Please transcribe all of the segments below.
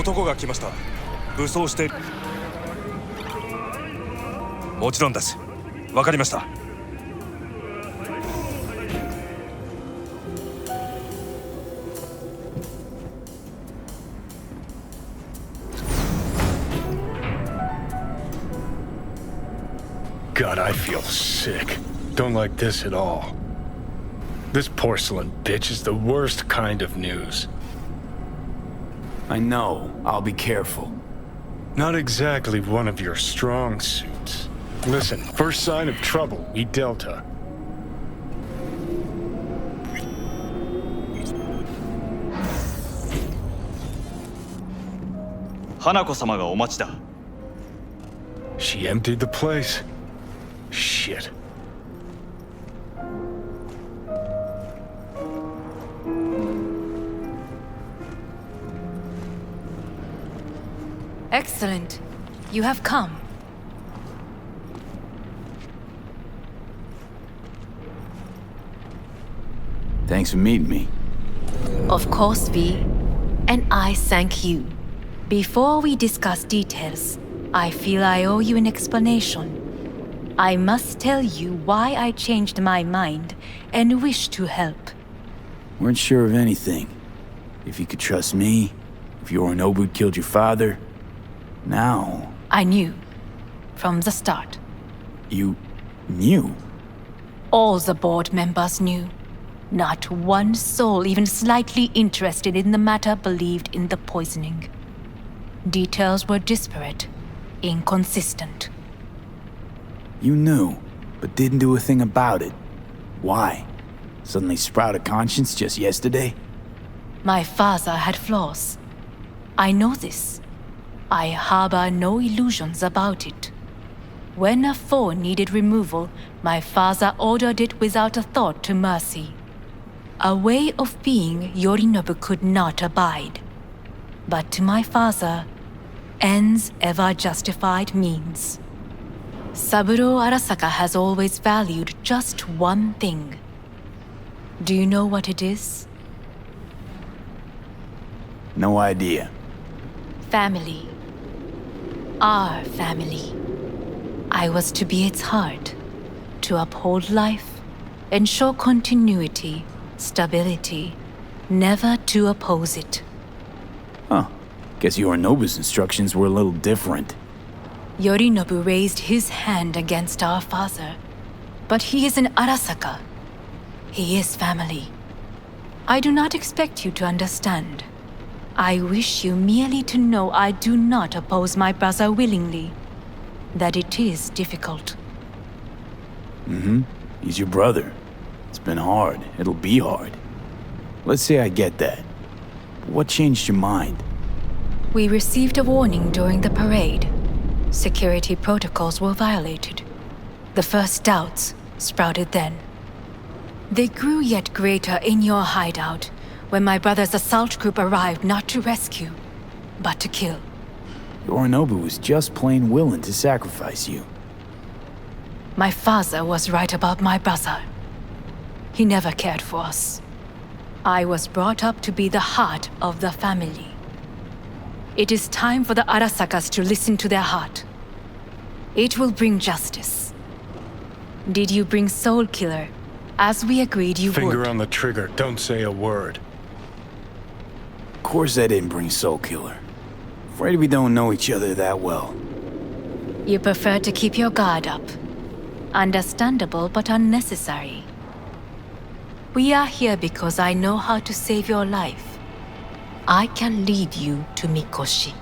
男が来ました。武装して。もちろんです。わかりました。God, I feel sick. Don't like this at all. This porcelain bitch is the worst kind of news. I know. I'll be careful. Not exactly one of your strong suits. Listen, first sign of trouble, we Delta. Hanako-samaがお待ちだ。She emptied the place. Shit. Excellent. You have come. Thanks for meeting me. Of course, V. And I thank you. Before we discuss details, I feel I owe you an explanation. I must tell you why I changed my mind and wish to help. Weren't sure of anything. If you could trust me, if Yorinobu killed your father. Now... I knew. From the start. You... knew? All the board members knew. Not one soul even slightly interested in the matter believed in the poisoning. Details were disparate, inconsistent. You knew, but didn't do a thing about it. Why? Suddenly sprout a conscience just yesterday? My father had flaws. I know this. I harbor no illusions about it. When a foe needed removal, my father ordered it without a thought to mercy. A way of being Yorinobu could not abide. But to my father, ends ever justified means. Saburo Arasaka has always valued just one thing. Do you know what it is? No idea. Family. Our family. I was to be its heart, to uphold life, ensure continuity, stability, never to oppose it. Huh. Guess Yorinobu's instructions were a little different. Yorinobu raised his hand against our father, but he is an Arasaka. He is family. I do not expect you to understand. I wish you merely to know I do not oppose my brother willingly. That it is difficult. Mm-hmm. He's your brother. It's been hard. It'll be hard. Let's say I get that. What changed your mind? We received a warning during the parade. Security protocols were violated. The first doubts sprouted then. They grew yet greater in your hideout when my brother's assault group arrived not to rescue, but to kill. Yorinobu was just plain willing to sacrifice you. My father was right about my brother. He never cared for us. I was brought up to be the heart of the family. It is time for the Arasakas to listen to their heart. It will bring justice. Did you bring Soul Killer, as we agreed you would? Finger on the trigger, don't say a word. Of course I didn't bring Soul Killer. Afraid we don't know each other that well. You prefer to keep your guard up. Understandable but unnecessary. We are here because I know how to save your life. I can lead you to Mikoshi.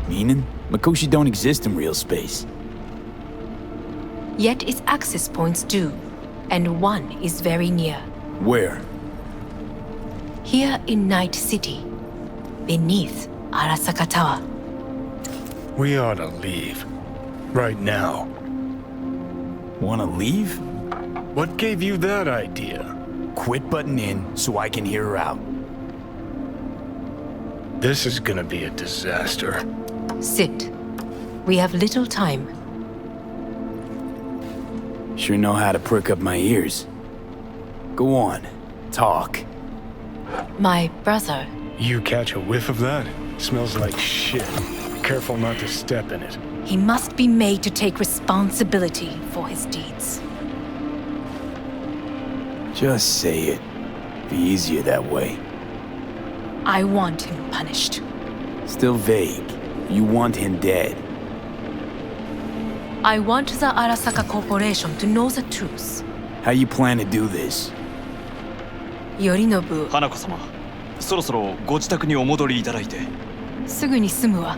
Meaning? Mikoshi don't exist in real space. Yet its access points do, and one is very near. Where? Here in Night City, beneath Arasaka Tower. We ought to leave. Right now. Wanna leave? What gave you that idea? Quit butting in so I can hear her out. This is gonna be a disaster. Sit. We have little time. Sure know how to prick up my ears. Go on. Talk. My brother You catch a whiff of that? Smells like shit. Careful not to step in it. He must be made to take responsibility for his deeds. Just say it. Be easier that way. I want him punished. Still vague. You want him dead. I want the Arasaka Corporation to know the truth. How you plan to do this? Yorinobu, 花子様、そろそろご自宅にお戻りいただいて。すぐに済むわ。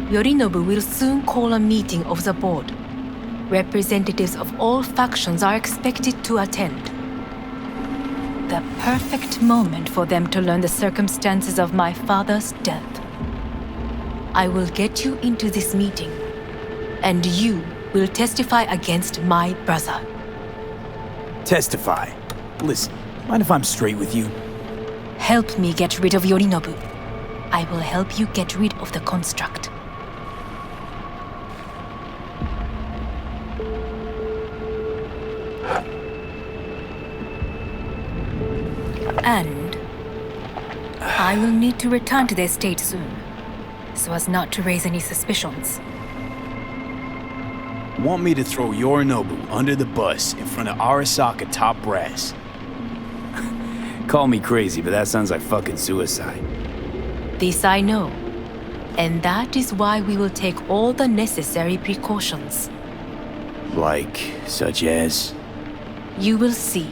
Yorinobu will soon call a meeting of the board. Representatives of all factions are expected to attend. The perfect moment for them to learn the circumstances of my father's death. I will get you into this meeting, and you will testify against my brother. Testify. Listen, mind if I'm straight with you? Help me get rid of Yorinobu. I will help you get rid of the construct. And I will need to return to the estate soon, so as not to raise any suspicions. Want me to throw Yorinobu under the bus in front of Arasaka top brass? Call me crazy, but that sounds like fucking suicide. This I know, and that is why we will take all the necessary precautions. Like, such as? You will see.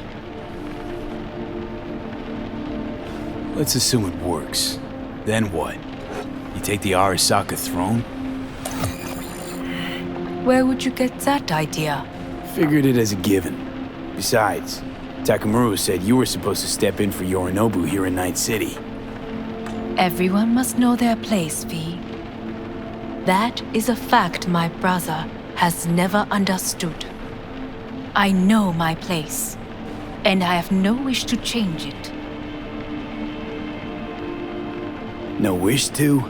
Let's assume it works. Then what? You take the Arasaka throne? Where would you get that idea? Figured it as a given. Besides, Takamura said you were supposed to step in for Yorinobu here in Night City. Everyone must know their place, V. That is a fact my brother has never understood. I know my place, and I have no wish to change it. No wish to,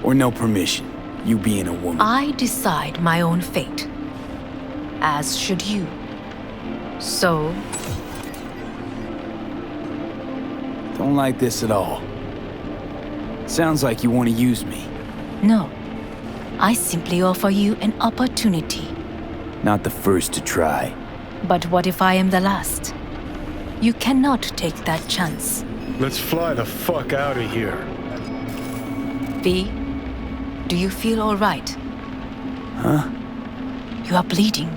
or no permission, you being a woman? I decide my own fate, as should you. So, Don't like this at all. Sounds like you want to use me. no. I simply offer you an opportunity. Not the first to try. But what if I am the last? You cannot take that chance. Let's fly the fuck out of here. V, do you feel all right? Huh? You are bleeding.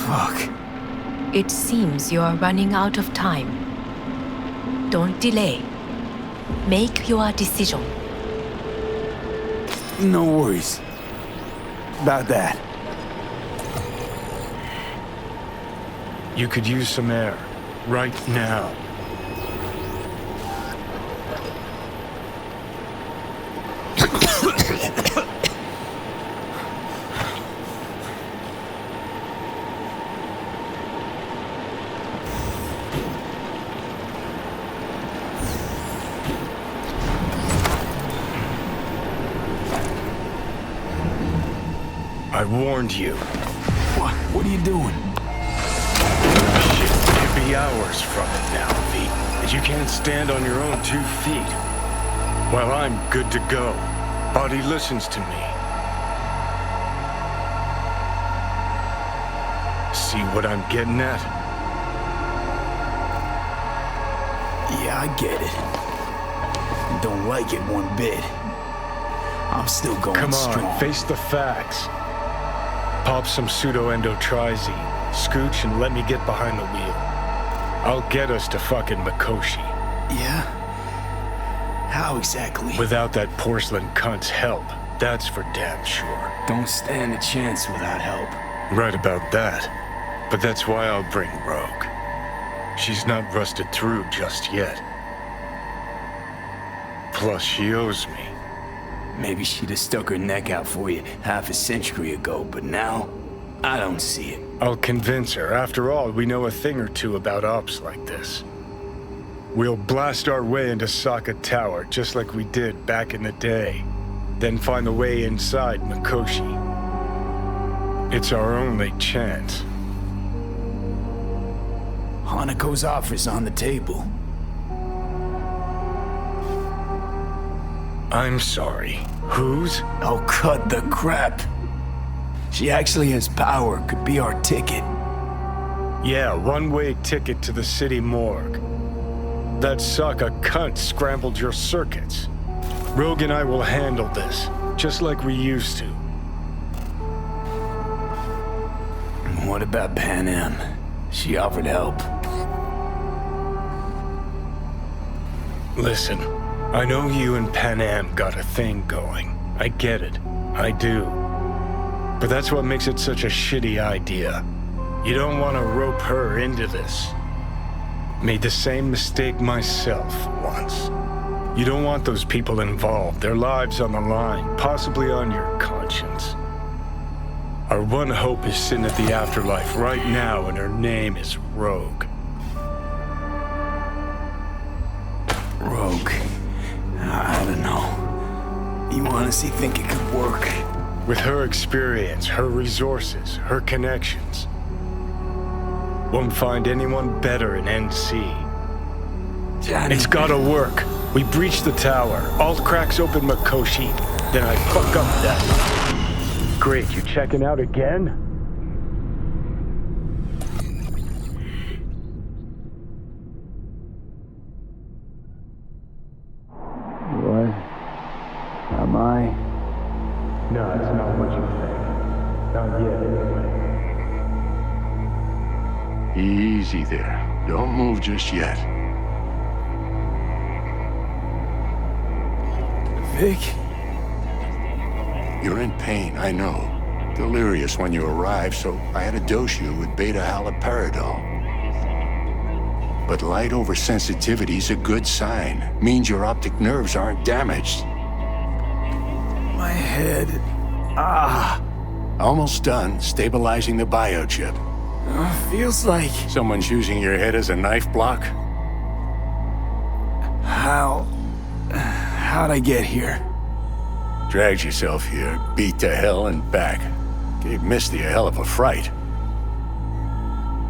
Fuck. It seems you are running out of time. Don't delay. Make your decision. No worries. About that. You could use some air. Right now. I warned you. What? What are you doing? Shit could be hours from it now, V. And you can't stand on your own 2 feet. Well, I'm good to go. Body listens to me. See what I'm getting at? Yeah, I get it. And don't like it one bit. I'm still going Come on, strong. face the facts. Pop some pseudo-endotrizine, scooch, and let me get behind the wheel. I'll get us to fucking Mikoshi. Yeah? How exactly? Without that porcelain cunt's help, that's for damn sure. Don't stand a chance without help. Right about that. But that's why I'll bring Rogue. She's not rusted through just yet. Plus, she owes me. Maybe she'd have stuck her neck out for you half a century ago, but now, I don't see it. I'll convince her. After all, we know a thing or two about ops like this. We'll blast our way into Sokka Tower, just like we did back in the day. Then find the way inside Mikoshi. It's our only chance. Hanako's offer's on the table. I'm sorry. Whose? Oh, cut the crap. She actually has power, could be our ticket. Yeah, one-way ticket to the city morgue. That Sokka cunt scrambled your circuits. Rogue and I will handle this, just like we used to. What about Pan Am? She offered help. Listen, I know you and Pan Am got a thing going. I get it. I do. But that's what makes it such a shitty idea. You don't want to rope her into this. Made the same mistake myself once. You don't want those people involved, their lives on the line, possibly on your conscience. Our one hope is sitting at the afterlife right now, and her name is Rogue. Rogue. I don't know. You honestly think it could work? With her experience, her resources, her connections. Won't find anyone better in NC. Johnny. It's gotta work. We breach the tower. Alt cracks open Makoshi. Then I fuck up that. Great, you checking out again? What? Am I? No, it's not what you think. Not yet, anyway. Easy there. Don't move just yet. Vic? You're in pain, I know. Delirious when you arrived, so I had to dose you with beta-haloperidol. But light oversensitivity's a good sign. Means your optic nerves aren't damaged. My head. Almost done stabilizing the biochip. Feels like... Someone's using your head as a knife block? How'd I get here? Dragged yourself here, beat to hell and back. Gave Misty a hell of a fright.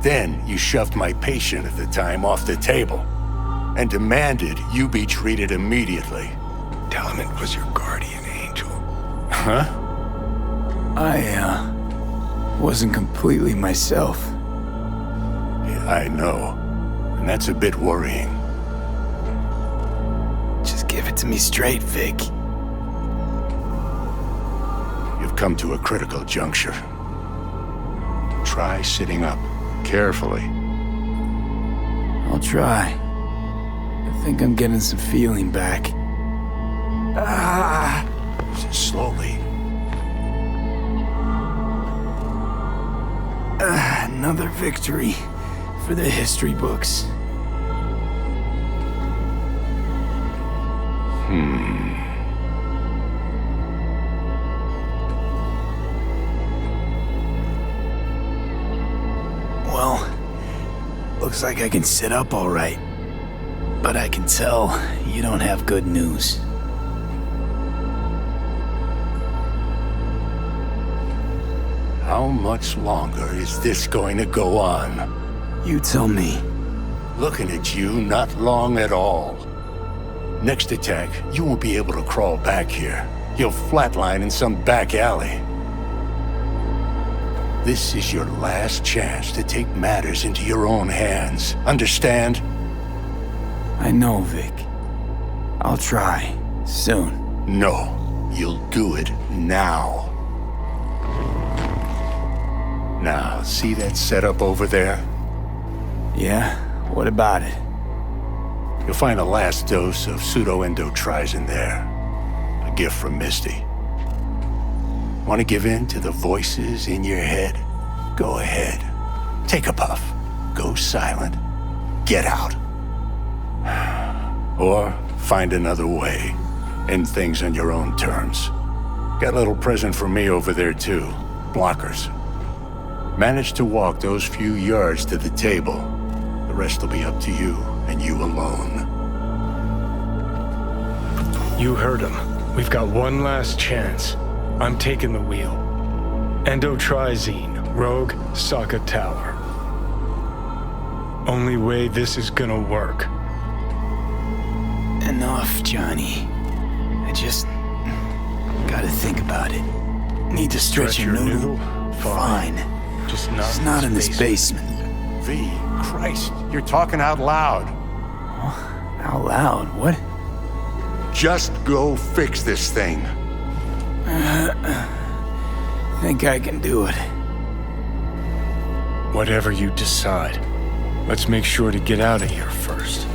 Then you shoved my patient at the time off the table and demanded you be treated immediately. Tell him it was your guardian angel. Huh? I, wasn't completely myself. Yeah, I know. And that's a bit worrying. Just give it to me straight, Vic. You've come to a critical juncture. Try sitting up, carefully. I'll try. I think I'm getting some feeling back. Slowly. Another victory for the history books. Well, looks like I can sit up all right. But I can tell you don't have good news. How much longer is this going to go on? You tell me. Looking at you, not long at all. Next attack, you won't be able to crawl back here. You'll flatline in some back alley. This is your last chance to take matters into your own hands. Understand? I know, Vic. I'll try. Soon. No, you'll do it now. Now, see that setup over there? Yeah? What about it? You'll find the last dose of pseudo-endotrizin there. A gift from Misty. Want to give in to the voices in your head? Go ahead. Take a puff. Go silent. Get out. Or find another way. End things on your own terms. Got a little present for me over there too. Blockers. Manage to walk those few yards to the table. The rest will be up to you, and you alone. You heard him. We've got one last chance. I'm taking the wheel. Endotrizine, Rogue, Sokka Tower. Only way this is gonna work. Enough, Johnny. I just gotta think about it. Need to stretch your noodle? Fine. Just It's not in this basement. V, Christ, you're talking out loud. Out loud? What? Just go fix this thing. Think I can do it. Whatever you decide. Let's make sure to get out of here first.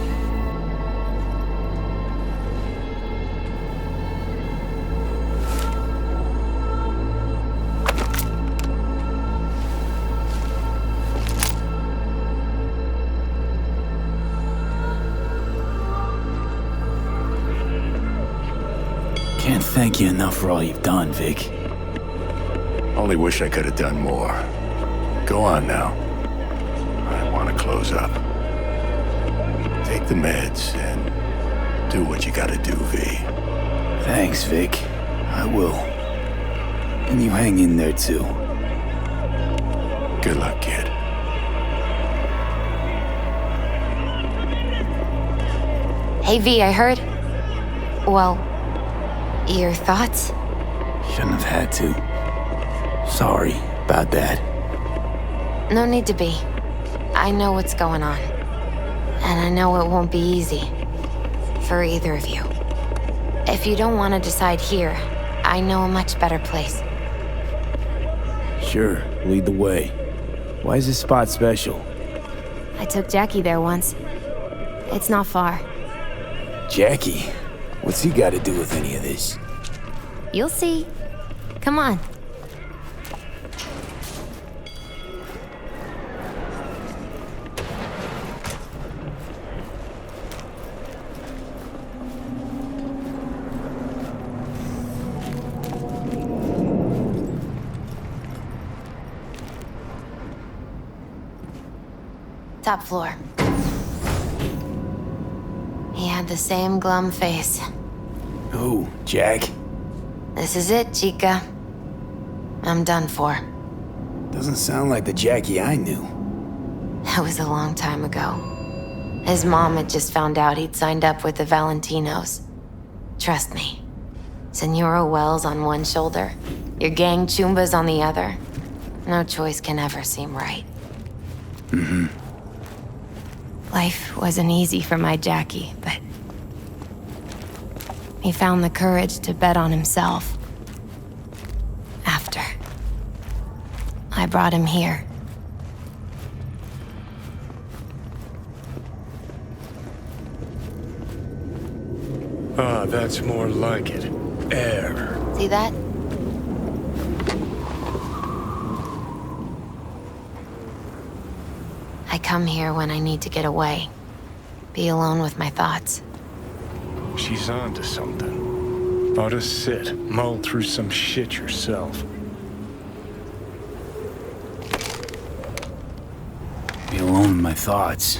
Can't thank you enough for all you've done, Vic. Only wish I could have done more. Go on now. I want to close up. Take the meds and do what you gotta do, V. Thanks, Vic. I will. And you hang in there, too. Good luck, kid. Hey V, I heard. Well, your thoughts? Shouldn't have had to. Sorry about that. No need to be. I know what's going on. And I know it won't be easy. For either of you. If you don't want to decide here, I know a much better place. Sure, lead the way. Why is this spot special? I took Jackie there once. It's not far. Jackie? What's he got to do with any of this? You'll see. Come on. Top floor. He had the same glum face. Who, Jack? This is it, chica. I'm done for. Doesn't sound like the Jackie I knew. That was a long time ago. His mom had just found out he'd signed up with the Valentinos. Trust me. Senora Wells on one shoulder, your gang Chumbas on the other. No choice can ever seem right. Mm-hmm. Life wasn't easy for my Jackie, but he found the courage to bet on himself. After I brought him here. Ah, that's more like it. Air. See that? I come here when I need to get away. Be alone with my thoughts. She's on to something. Ought to sit, mull through some shit yourself. Be alone with my thoughts.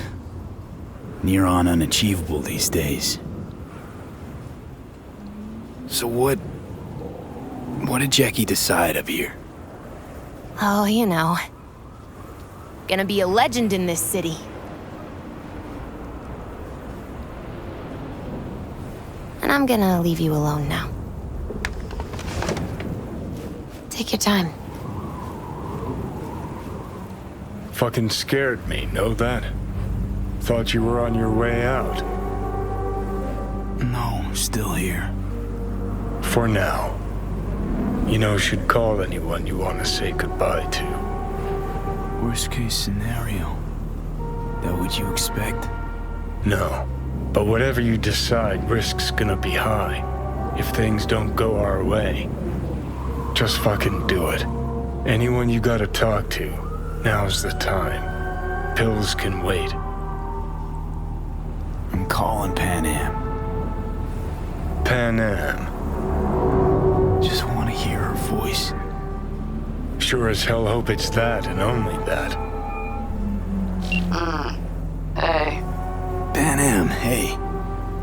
Near on unachievable these days. So what did Jackie decide up here? Oh, you know. Gonna be a legend in this city. And I'm gonna leave you alone now. Take your time. Fucking scared me, know that? Thought you were on your way out. No, still here. For now. You know, should call anyone you want to say goodbye to. Worst case scenario. That what you expect? No. But whatever you decide, risk's gonna be high. If things don't go our way. Just fucking do it. Anyone you gotta talk to, now's the time. Pills can wait. I'm calling Pan Am. Pan Am. Just want to hear her voice. Sure as hell hope it's that and only that. Hey, Pan Am, hey.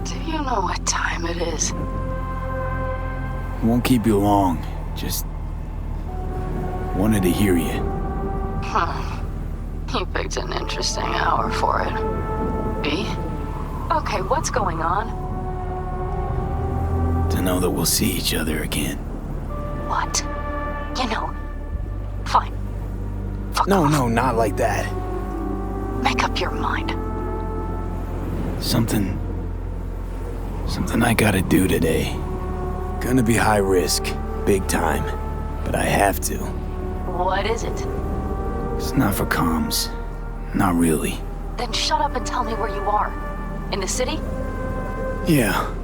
do you know what time it is? Won't keep you long. Just wanted to hear you. You picked an interesting hour for it. B? Okay, what's going on? To know that we'll see each other again. What? You know, fine. Fuck No, off. no, not like that. Make up your mind. Something I gotta do today. Gonna be high risk, big time, but I have to. What is it? It's not for comms. Not really. Then shut up and tell me where you are. In the city? Yeah,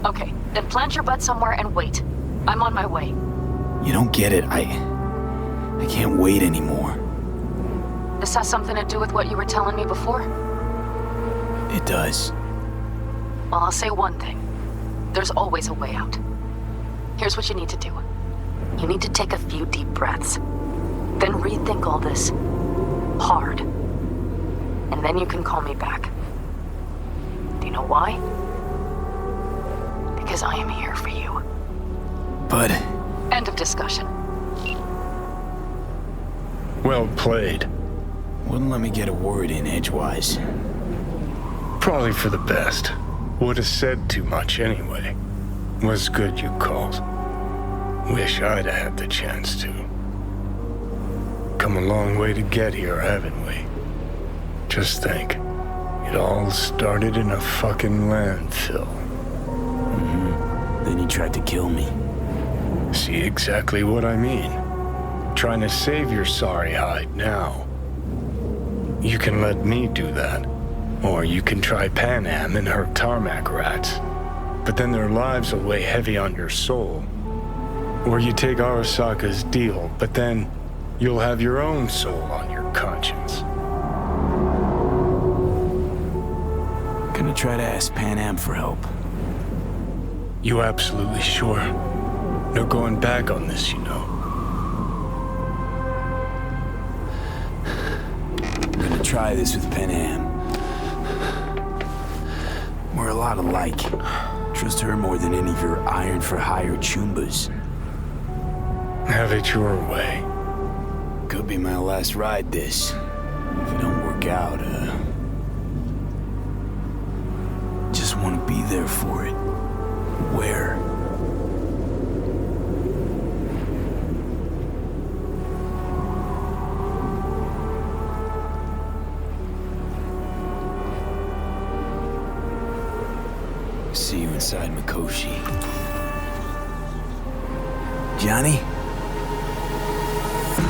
Okay, then plant your butt somewhere and wait. I'm on my way. you don't get it. I can't wait anymore. This has something to do with what you were telling me before? It does. Well, I'll say one thing. There's always a way out. Here's what you need to do. You need to take a few deep breaths. Then rethink all this. Hard. And then you can call me back. Do you know why? Because I am here for you. But End of discussion. Well played. wouldn't let me get a word in edgewise. Probably for the best. Would have said too much anyway. Was good you called. Wish I'd have had the chance to. Come a long way to get here, haven't we? Just think. It all started in a fucking landfill. Then you tried to kill me. See exactly what I mean. Trying to save your sorry hide now. You can let me do that. Or you can try Pan Am and her tarmac rats. But then their lives will weigh heavy on your soul. Or you take Arasaka's deal, but then you'll have your own soul on your conscience. Gonna try to ask Pan Am for help. You absolutely sure? No going back on this, you know. I'm gonna try this with Pan Am. We're a lot alike. Trust her more than any of your iron-for-hire chumbas. Have it your way. Could be my last ride, this. If it don't work out, just want to be there for it. Where? See you inside Mikoshi. Johnny?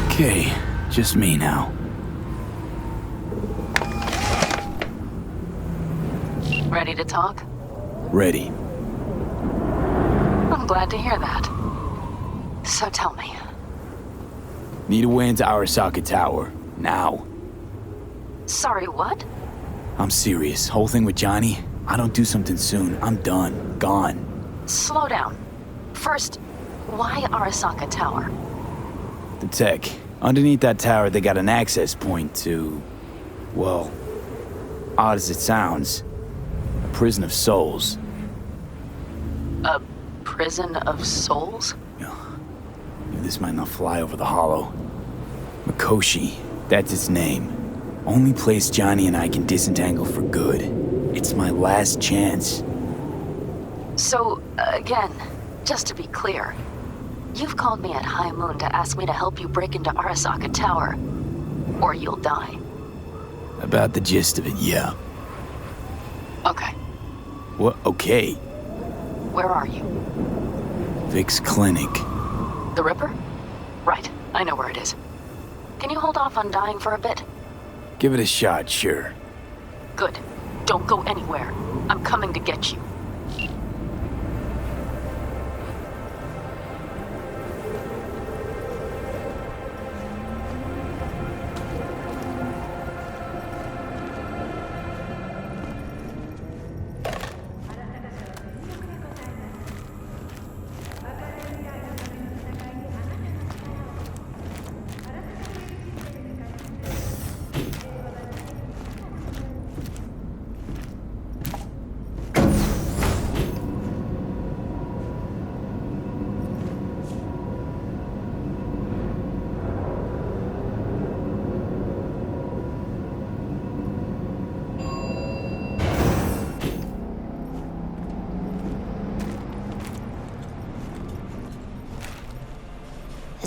Okay, just me now. Ready to talk? Ready. I'm glad to hear that. So tell me. Need a way into Arasaka Tower. Now. Sorry, what? I'm serious. Whole thing with Johnny, I don't do something soon, I'm done. Gone. Slow down. First, why Arasaka Tower? The tech. Underneath that tower, they got an access point to... well, odd as it sounds, a prison of souls. A prison of souls? This might not fly over the hollow. Mikoshi, that's its name. Only place Johnny and I can disentangle for good. It's my last chance. So, again, just to be clear, you've called me at high moon to ask me to help you break into Arasaka Tower, or you'll die. About the gist of it, yeah. Okay, What? Okay. where are you? Vic's clinic. The Ripper? Right, I know where it is. Can you hold off on dying for a bit? Give it a shot, sure. Good. Don't go anywhere. I'm coming to get you.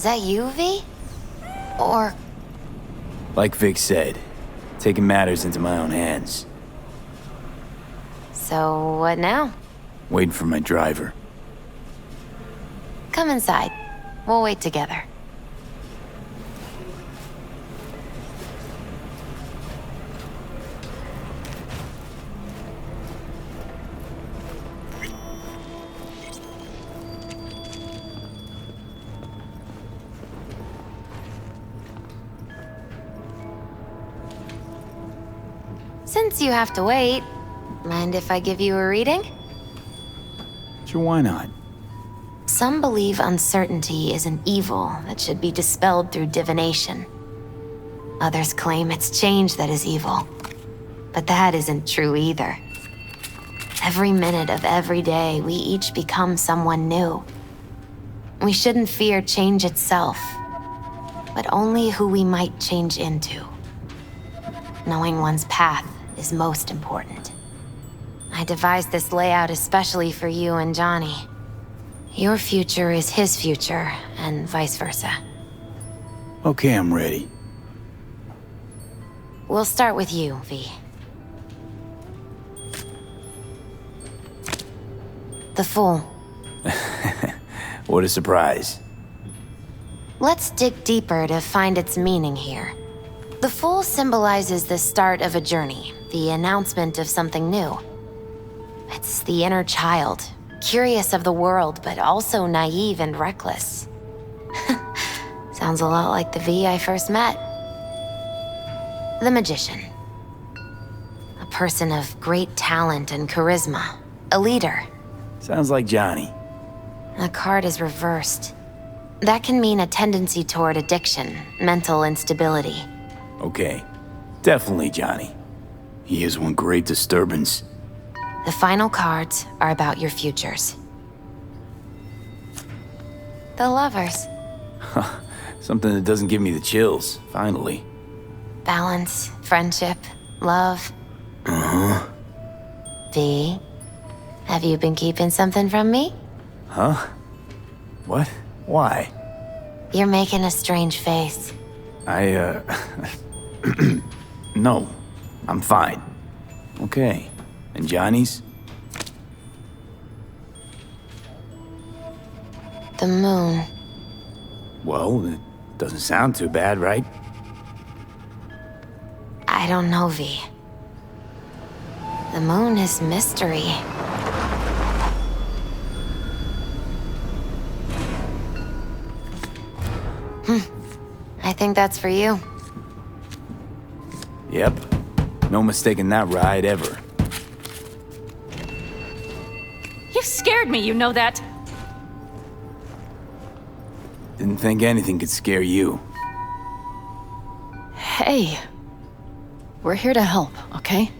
that you, V? Or... Like Vic said, taking matters into my own hands. So, what now? Waiting for my driver. Come inside. We'll wait together. Since you have to wait, mind if I give you a reading? Sure, why not? Some believe uncertainty is an evil that should be dispelled through divination. Others claim it's change that is evil. But that isn't true either. Every minute of every day, we each become someone new. We shouldn't fear change itself, but only who we might change into. Knowing one's path is most important. I devised this layout especially for you and Johnny. Your future is his future, and vice versa. Okay, I'm ready. We'll start with you, V. The Fool. What a surprise. Let's dig deeper to find its meaning here. The Fool symbolizes the start of a journey, the announcement of something new. It's the inner child, curious of the world, but also naive and reckless. Sounds a lot like the V I first met. The Magician. A person of great talent and charisma. A leader. Sounds like Johnny. The card is reversed. That can mean a tendency toward addiction, mental instability. Okay, definitely Johnny. He is one great disturbance. The final cards are about your futures. The Lovers. Something that doesn't give me the chills, finally. Balance, friendship, love. Uh-huh. V, have you been keeping something from me? Huh? What? Why? You're making a strange face. No, I'm fine. Okay. And Johnny's? The moon. Well, it doesn't sound too bad, right? I don't know, V. The moon is mystery. I think that's for you. Yep. No mistaking that ride ever. You scared me, you know that. Didn't think anything could scare you. Hey. We're here to help, okay?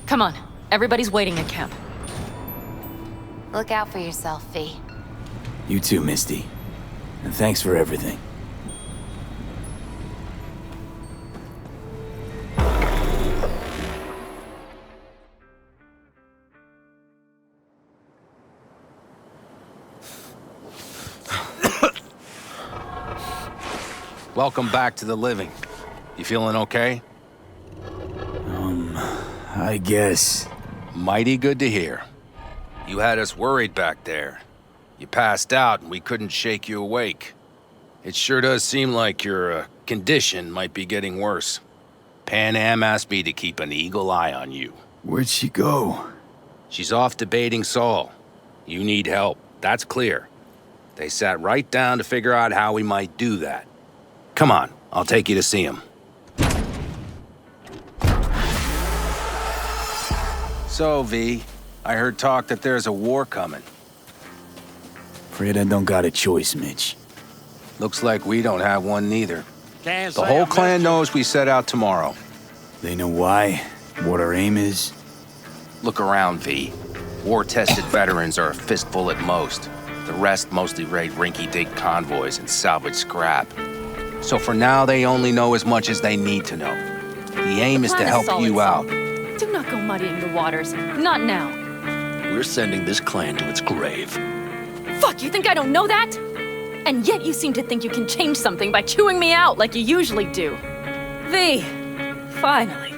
Come on. Everybody's waiting at camp. Look out for yourself, V. You too, Misty. And thanks for everything. Welcome back to the living. You feeling okay? I guess. Mighty good to hear. You had us worried back there. You passed out and we couldn't shake you awake. It sure does seem like your condition might be getting worse. Pan Am asked me to keep an eagle eye on you. Where'd she go? She's off debating Saul. You need help, that's clear. They sat right down to figure out how we might do that. Come on, I'll take you to see him. So, V, I heard talk that there's a war coming. Afraid I don't got a choice, Mitch. Looks like we don't have one neither. The whole clan knows we set out tomorrow. They know why, what our aim is. Look around, V. War-tested veterans are a fistful at most. The rest mostly raid rinky-dink convoys and salvage scrap. So for now, they only know as much as they need to know. The aim is to help you out. Do not go muddying the waters. Not now. We're sending this clan to its grave. Fuck, you think I don't know that? And yet you seem to think you can change something by chewing me out like you usually do. V, finally.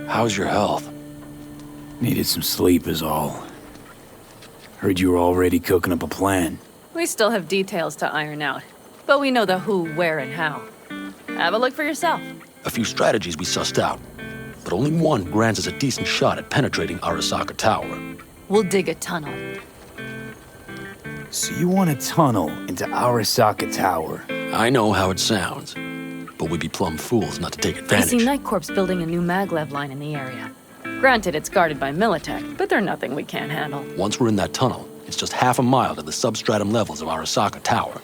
How's your health? Needed some sleep is all. Heard you were already cooking up a plan. We still have details to iron out, but we know the who, where, and how. Have a look for yourself. A few strategies we sussed out, but only one grants us a decent shot at penetrating Arasaka Tower. We'll dig a tunnel. So you want a tunnel into Arasaka Tower? I know how it sounds, but we'd be plumb fools not to take I advantage. see Night Corp's building a new maglev line in the area. Granted, it's guarded by Militech, but they're nothing we can't handle. Once we're in that tunnel, it's just half a mile to the substratum levels of Arasaka Tower.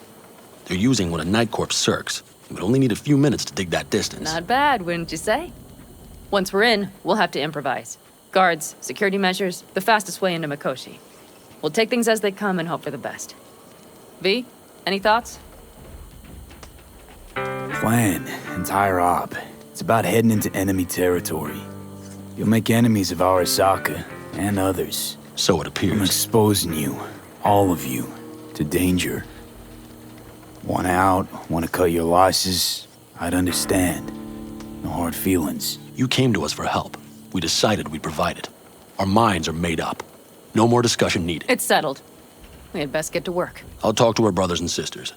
They're using one of Night Corp's circs. It would only need a few minutes to dig that distance. Not bad, wouldn't you say? Once we're in, we'll have to improvise. Guards, security measures, the fastest way into Mikoshi. We'll take things as they come and hope for the best. V, any thoughts? Plan, entire op. It's about heading into enemy territory. You'll make enemies of Arasaka, and others. So it I'm appears. exposing you, all of you, to danger. Want out, want to cut your losses, I'd understand. No hard feelings. You came to us for help. We decided we'd provide it. Our minds are made up. No more discussion needed. It's settled. We had best get to work. I'll talk to our brothers and sisters.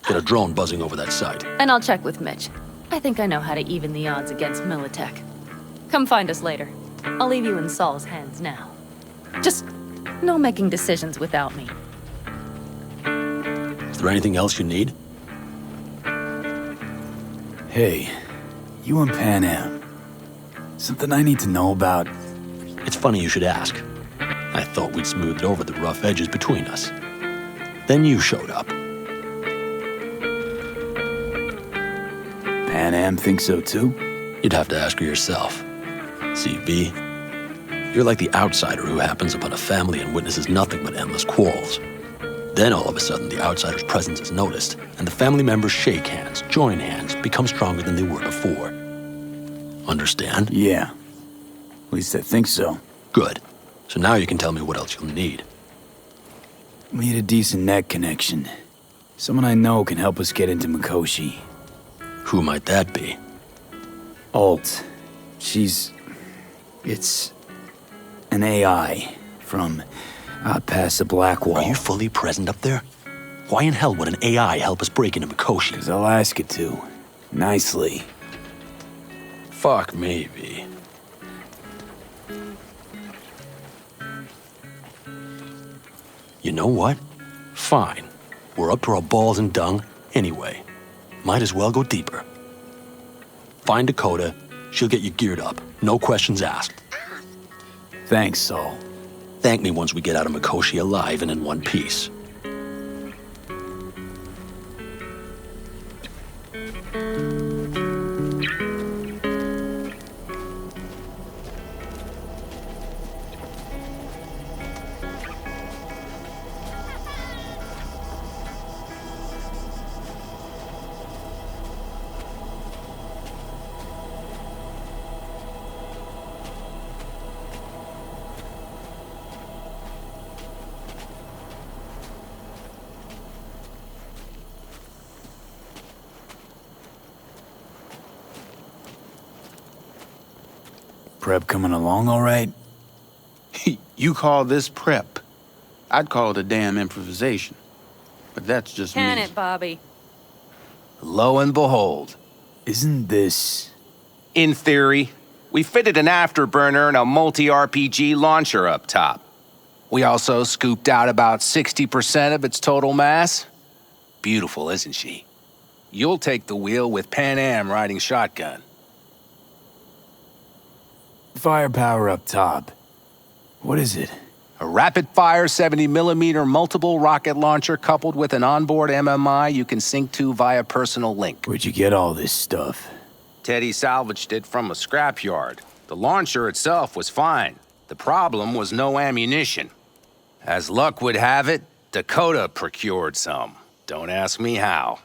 Get a drone buzzing over that site. And I'll check with Mitch. I think I know how to even the odds against Militech. Come find us later. I'll leave you in Saul's hands now. Just no making decisions without me. Is there anything else you need? Hey, you and Pan Am. Something I need to know about? It's funny you should ask. I thought we'd smoothed over the rough edges between us. Then you showed up. Pan Am thinks so too? You'd have to ask her yourself. See, V, you're like the outsider who happens upon a family and witnesses nothing but endless quarrels. Then all of a sudden the outsider's presence is noticed, and the family members shake hands, join hands, become stronger than they were before. Understand? Yeah. At least I think so. Good. So now you can tell me what else you'll need. Need a decent net connection. Someone I know can help us get into Mikoshi. Who might that be? Alt. It's an AI from past the Black Wall. Are you fully present up there? Why in hell would an AI help us break into Mikoshi? 'Cause I'll ask it to. Nicely. Fuck me, V. You know what? Fine. We're up to our balls in dung anyway. Might as well go deeper. Find Dakota. She'll get you geared up. No questions asked. Thanks, Saul. Thank me once we get out of Mikoshi alive and in one piece. Prep coming along all right? You call this prep? I'd call it a damn improvisation. But that's just Can me. it, Bobby? Lo and behold, Isn't this... in theory, we fitted an afterburner and a multi-RPG launcher up top. We also scooped out about 60% of its total mass. Beautiful, isn't she? You'll take the wheel with Pan Am riding shotgun. Firepower up top? What is it? A rapid-fire 70mm multiple rocket launcher coupled with an onboard MMI you can sync to via personal link. Where'd you get all this stuff? Teddy salvaged it from a scrapyard. The launcher itself was fine. The problem was no ammunition. As luck would have it, Dakota procured some. Don't ask me how.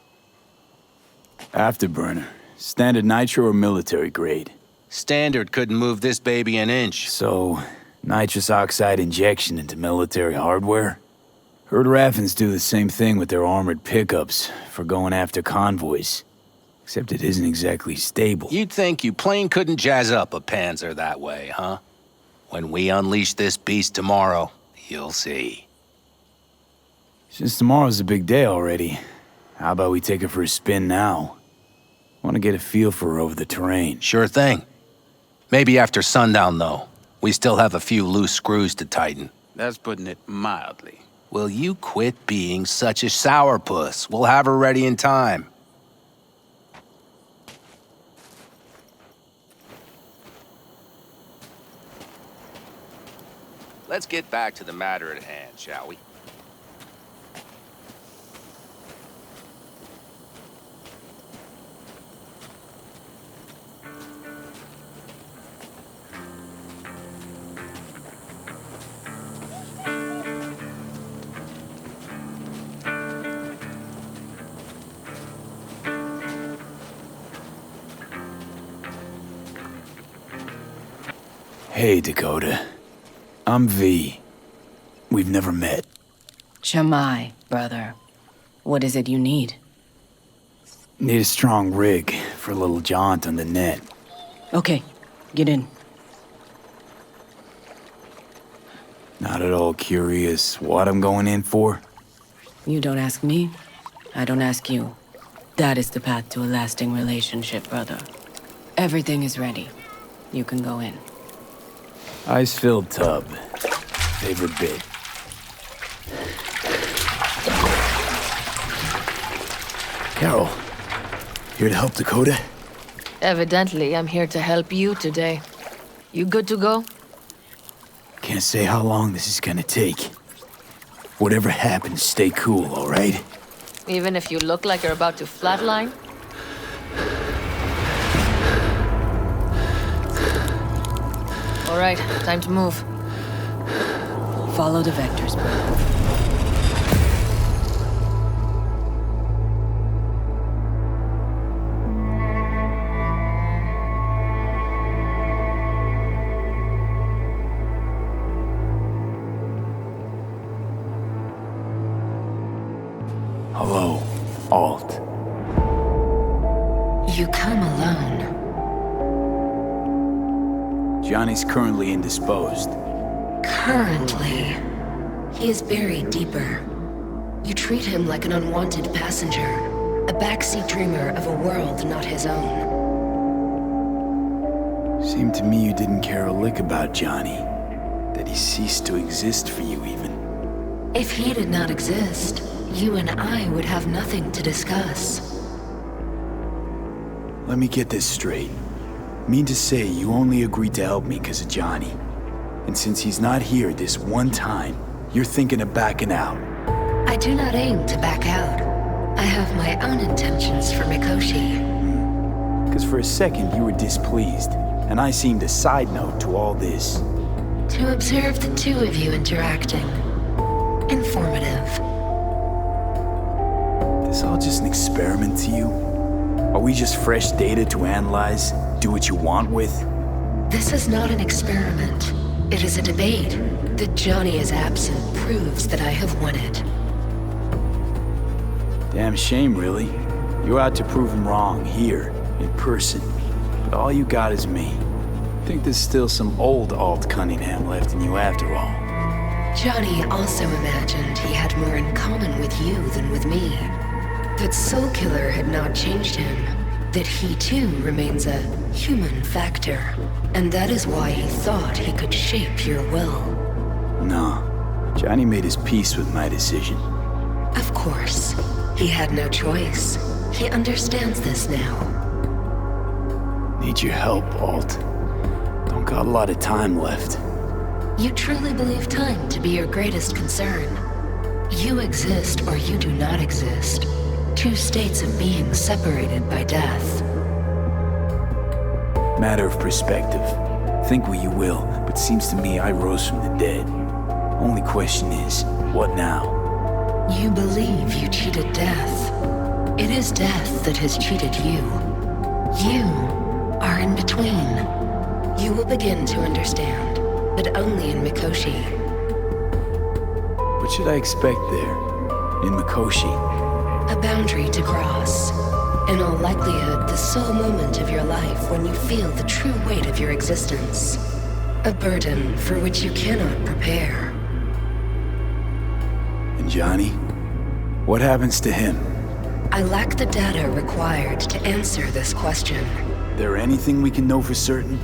Afterburner. Standard nitro or military grade? Standard couldn't move this baby an inch. So, nitrous oxide injection into military hardware? Heard Raffens do the same thing with their armored pickups for going after convoys. Except it isn't exactly stable. You'd think you plain couldn't jazz up a Panzer that way, huh? When we unleash this beast tomorrow, you'll see. Since tomorrow's a big day already, how about we take her for a spin now? I want to get a feel for her over the terrain. Sure thing. Maybe after sundown, though. We still have a few loose screws to tighten. That's putting it mildly. Will you quit being such a sourpuss? We'll have her ready in time. Let's get back to the matter at hand, shall we? Hey, Dakota. I'm V. We've never met. Shamai, brother. What is it you need? Need a strong rig for a little jaunt on the net. Okay, get in. Not at all curious what I'm going in for? You don't ask me, I don't ask you. That is the path to a lasting relationship, brother. Everything is ready. You can go in. Ice-filled tub. Favorite bit. Carol, here to help Dakota? Evidently, I'm here to help you today. You good to go? Can't say how long this is gonna take. Whatever happens, stay cool, all right? Even if you look like you're about to flatline? All right, time to move. Follow the vectors, brother. Hello, Alt. You come alone. Johnny's currently indisposed. Currently. He is buried deeper. You treat him like an unwanted passenger, a backseat dreamer of a world not his own. Seemed to me you didn't care a lick about Johnny. That he ceased to exist for you, even. If he did not exist, you and I would have nothing to discuss. Let me get this straight. Mean to say you only agreed to help me because of Johnny. And since he's not here this one time, you're thinking of backing out. I do not aim to back out. I have my own intentions for Mikoshi. Because for a second you were displeased, and I seemed a side note to all this. To observe the two of you interacting. Informative. This all just an experiment to you? Are we just fresh data to analyze, do what you want with? This is not an experiment. It is a debate. That Johnny is absent proves that I have won it. Damn shame, really. You're out to prove him wrong, here, in person. But all you got is me. Think there's still some old Alt Cunningham left in you after all. Johnny also imagined he had more in common with you than with me. That Soul Killer had not changed him. That he too remains a human factor. And that is why he thought he could shape your will. No. Johnny made his peace with my decision. Of course. He had no choice. He understands this now. Need your help, Alt. Don't got a lot of time left. You truly believe time to be your greatest concern. You exist or you do not exist. Two states of being separated by death. Matter of perspective. Think what you will, but seems to me I rose from the dead. Only question is, what now? You believe you cheated death. It is death that has cheated you. You are in between. You will begin to understand, but only in Mikoshi. What should I expect there, in Mikoshi? A boundary to cross. In all likelihood, the sole moment of your life when you feel the true weight of your existence. A burden for which you cannot prepare. And Johnny? What happens to him? I lack the data required to answer this question. There anything we can know for certain?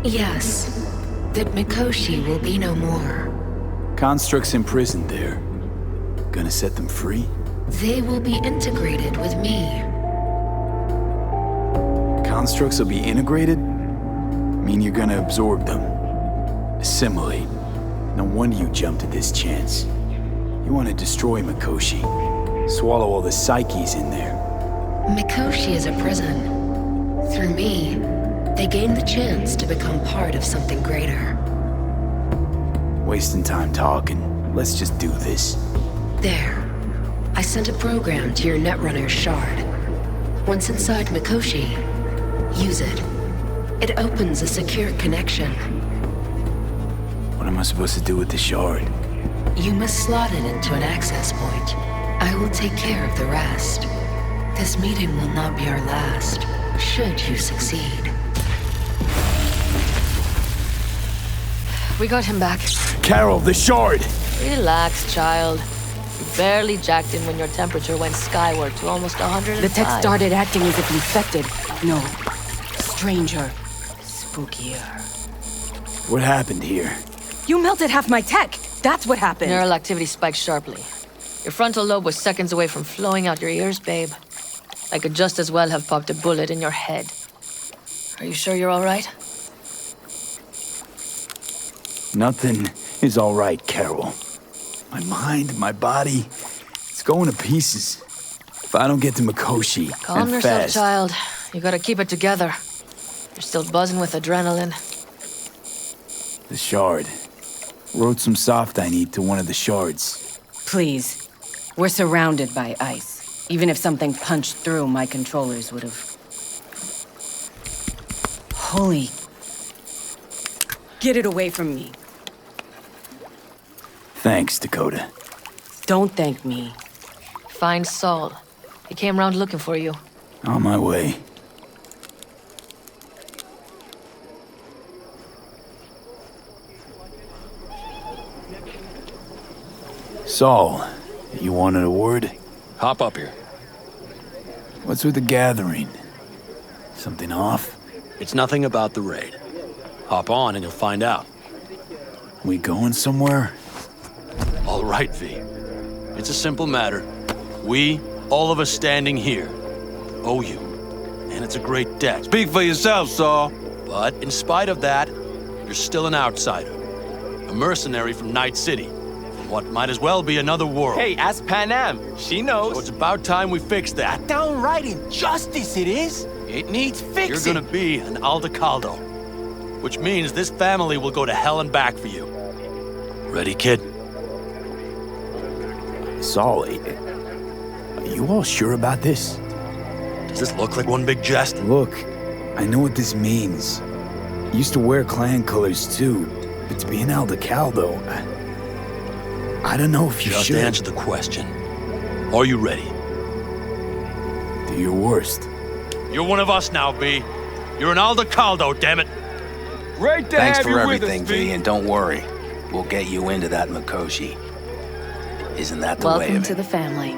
Yes, that Mikoshi will be no more. Constructs imprisoned there. Gonna set them free? They will be integrated with me. Constructs will be integrated? Mean you're gonna absorb them. Assimilate. No wonder you jumped at this chance. You want to destroy Mikoshi. Swallow all the psyches in there. Mikoshi is a prison. Through me, they gain the chance to become part of something greater. Wasting time talking. Let's just do this. There. I sent a program to your Netrunner's shard. Once inside Mikoshi, use it. It opens a secure connection. What am I supposed to do with the shard? You must slot it into an access point. I will take care of the rest. This meeting will not be our last, should you succeed. We got him back. Carol, the shard! Relax, child. You barely jacked in when your temperature went skyward to almost 105. The tech started acting as if infected. No. Stranger. Spookier. What happened here? You melted half my tech! That's what happened! Neural activity spiked sharply. Your frontal lobe was seconds away from flowing out your ears, babe. I could just as well have popped a bullet in your head. Are you sure you're all right? Nothing is all right, Carol. My mind, my body, it's going to pieces. If I don't get to Mikoshi, Calm and yourself, fast. child. You gotta keep it together. You're still buzzing with adrenaline. The shard. Wrote some soft I need to one of the shards. Please. We're surrounded by ice. Even if something punched through, my controllers would have... Holy... Get it away from me. Thanks, Dakota. Don't thank me. Find Saul. He came round looking for you. On my way. Saul, you wanted a word? Hop up here. What's with the gathering? Something off? It's nothing about the raid. Hop on and you'll find out. We going somewhere? All right, V. It's a simple matter. We, all of us standing here, owe you. And it's a great debt. Speak for yourself, Saul. But in spite of that, you're still an outsider. A mercenary from Night City. From what might as well be another world. Hey, ask Panam. She knows. So it's about time we fix that. Downright injustice it is. It needs fixing. You're gonna be an Aldecaldo. Which means this family will go to hell and back for you. Ready, kid? Saul, are you all sure about this? Does this look like one big jest? Look, I know what this means. Used to wear clan colors too, but to be an Aldecaldo, I don't know if you Just should. answer the question. Are you ready? Do your worst. You're one of us now, B. You're an Aldecaldo, damn it. Great to Thanks have for you everything, with us, V, and don't worry. We'll get you into that Mikoshi. Isn't that the way Welcome of to it? the family.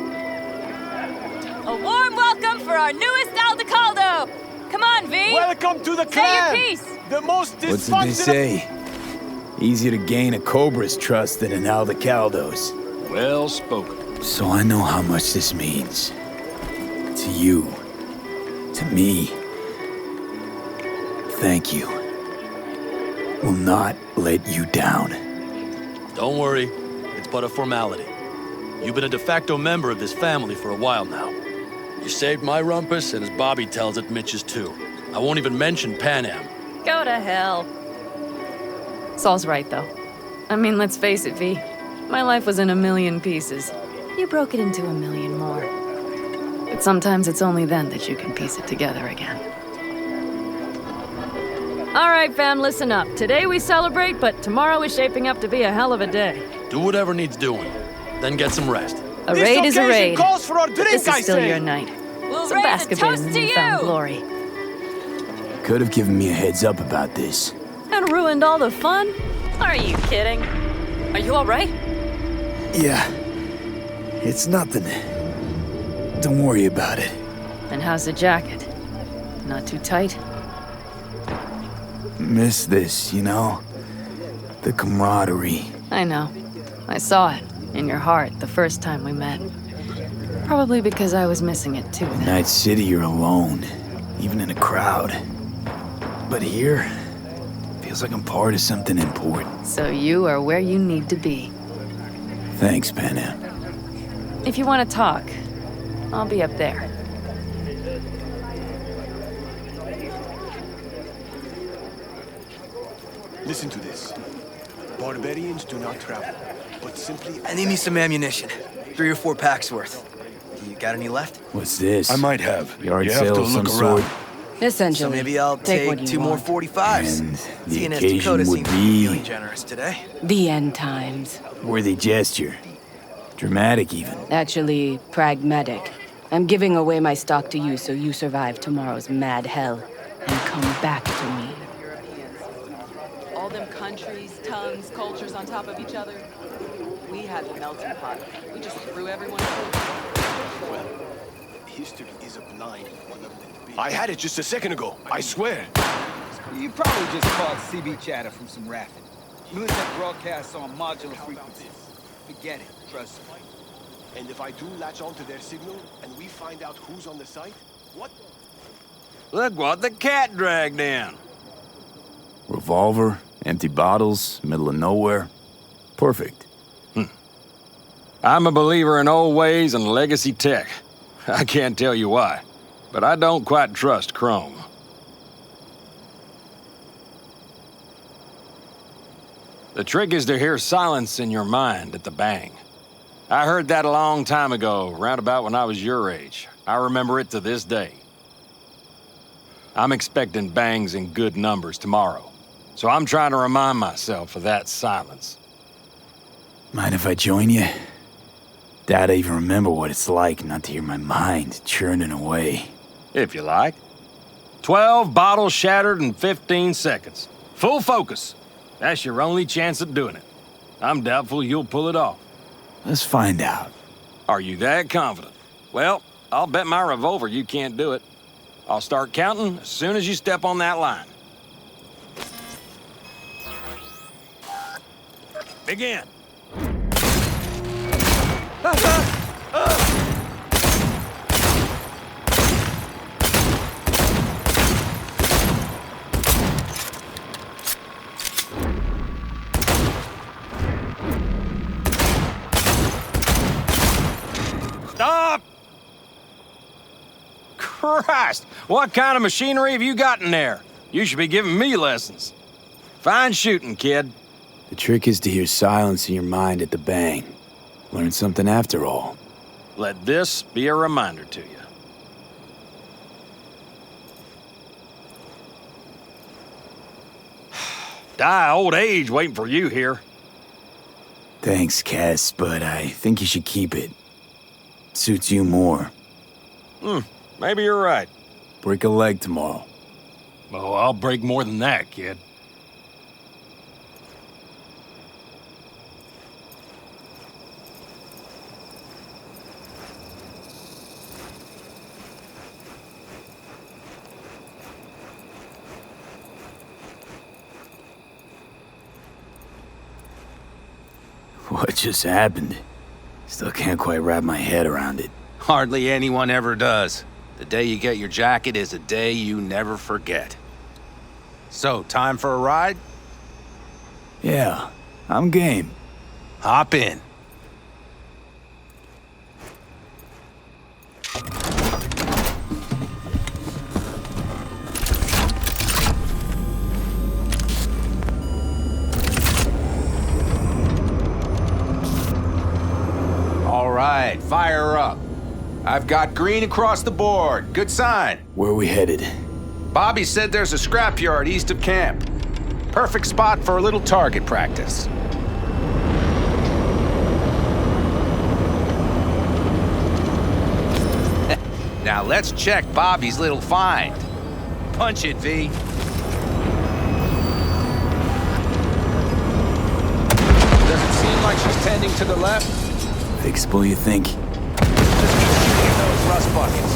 A warm welcome for our newest Aldecaldo! Come on, V! Welcome to the Say clan! your piece! The most What did they say? Easier to gain a Cobra's trust than an Aldecaldo's. Well spoken. So I know how much this means. To you. To me. Thank you. Will not let you down. Don't worry. It's but a formality. You've been a de facto member of this family for a while now. You saved my rumpus, and as Bobby tells it, Mitch's too. I won't even mention Panam. Go to hell. Saul's right, though. I mean, let's face it, V. My life was in a million pieces. You broke it into a million more. But sometimes it's only then that you can piece it together again. All right, fam, listen up. Today we celebrate, but tomorrow is shaping up to be a hell of a day. Do whatever needs doing, then get some rest. A raid is a raid. Calls for our drink, This is still say. your night. We'll Some basketball in newfound glory. Could have given me a heads up about this. And ruined all the fun? Are you kidding? Are you all right? Yeah. It's nothing. Don't worry about it. And how's the jacket? Not too tight? Miss this, you know? The camaraderie. I know. I saw it in your heart the first time we met. Probably because I was missing it too. In Night City, you're alone, even in a crowd. But here, feels like I'm part of something important. So you are where you need to be. Thanks, Panna. If you want to talk, I'll be up there. Listen to this. Barbarians do not travel, but simply... I need me some ammunition. 3 or 4 packs worth. You got any left? What's this? I might have. Yard You have sale to of some look sort. around. Essentially. So maybe I'll Take what take you 2 more want. 45s. And the Seeing as occasion Dakota would seems to be be feeling generous today. The end times. worthy gesture. Dramatic, even. Actually, pragmatic. I'm giving away my stock to you so you survive tomorrow's mad hell and come back to me. All them countries, tongues, cultures on top of each other. We had the melting pot. We just threw everyone Well, history is a blind one of them. I had it just a second ago, I swear. You probably just caught CB chatter from some raffing. Military broadcasts on modular frequencies. Forget it, trust me. And if I do latch onto their signal, and we find out who's on the site, what? Look what the cat dragged in. Revolver, empty bottles, middle of nowhere. Perfect. I'm a believer in old ways and legacy tech. I can't tell you why, but I don't quite trust Chrome. The trick is to hear silence in your mind at the bang. I heard that a long time ago, round about when I was your age. I remember it to this day. I'm expecting bangs in good numbers tomorrow, so I'm trying to remind myself of that silence. Mind if I join you? Doubt I even remember what it's like not to hear my mind churning away. If you like. 12 bottles shattered in 15 seconds. Full focus. That's your only chance at doing it. I'm doubtful you'll pull it off. Let's find out. Are you that confident? Well, I'll bet my revolver you can't do it. I'll start counting as soon as you step on that line. Begin. Stop! Christ! What kind of machinery have you got in there? You should be giving me lessons. Fine shooting, kid. The trick is to hear silence in your mind at the bang. Learn something after all. Let this be a reminder to you. Die old age waiting for you here. Thanks, Cass, but I think you should keep it. Suits you more. Maybe you're right. Break a leg tomorrow. Oh, I'll break more than that, kid. What just happened? Still can't quite wrap my head around it. Hardly anyone ever does. The day you get your jacket is a day you never forget. So, time for a ride? Yeah, I'm game. Hop in. All right, fire up. I've got green across the board. Good sign. Where are we headed? Bobby said there's a scrapyard east of camp. Perfect spot for a little target practice. Now let's check Bobby's little find. Punch it, V. Does it seem like she's tending to the left? Fixable, you think? Just keep shooting those rust buckets.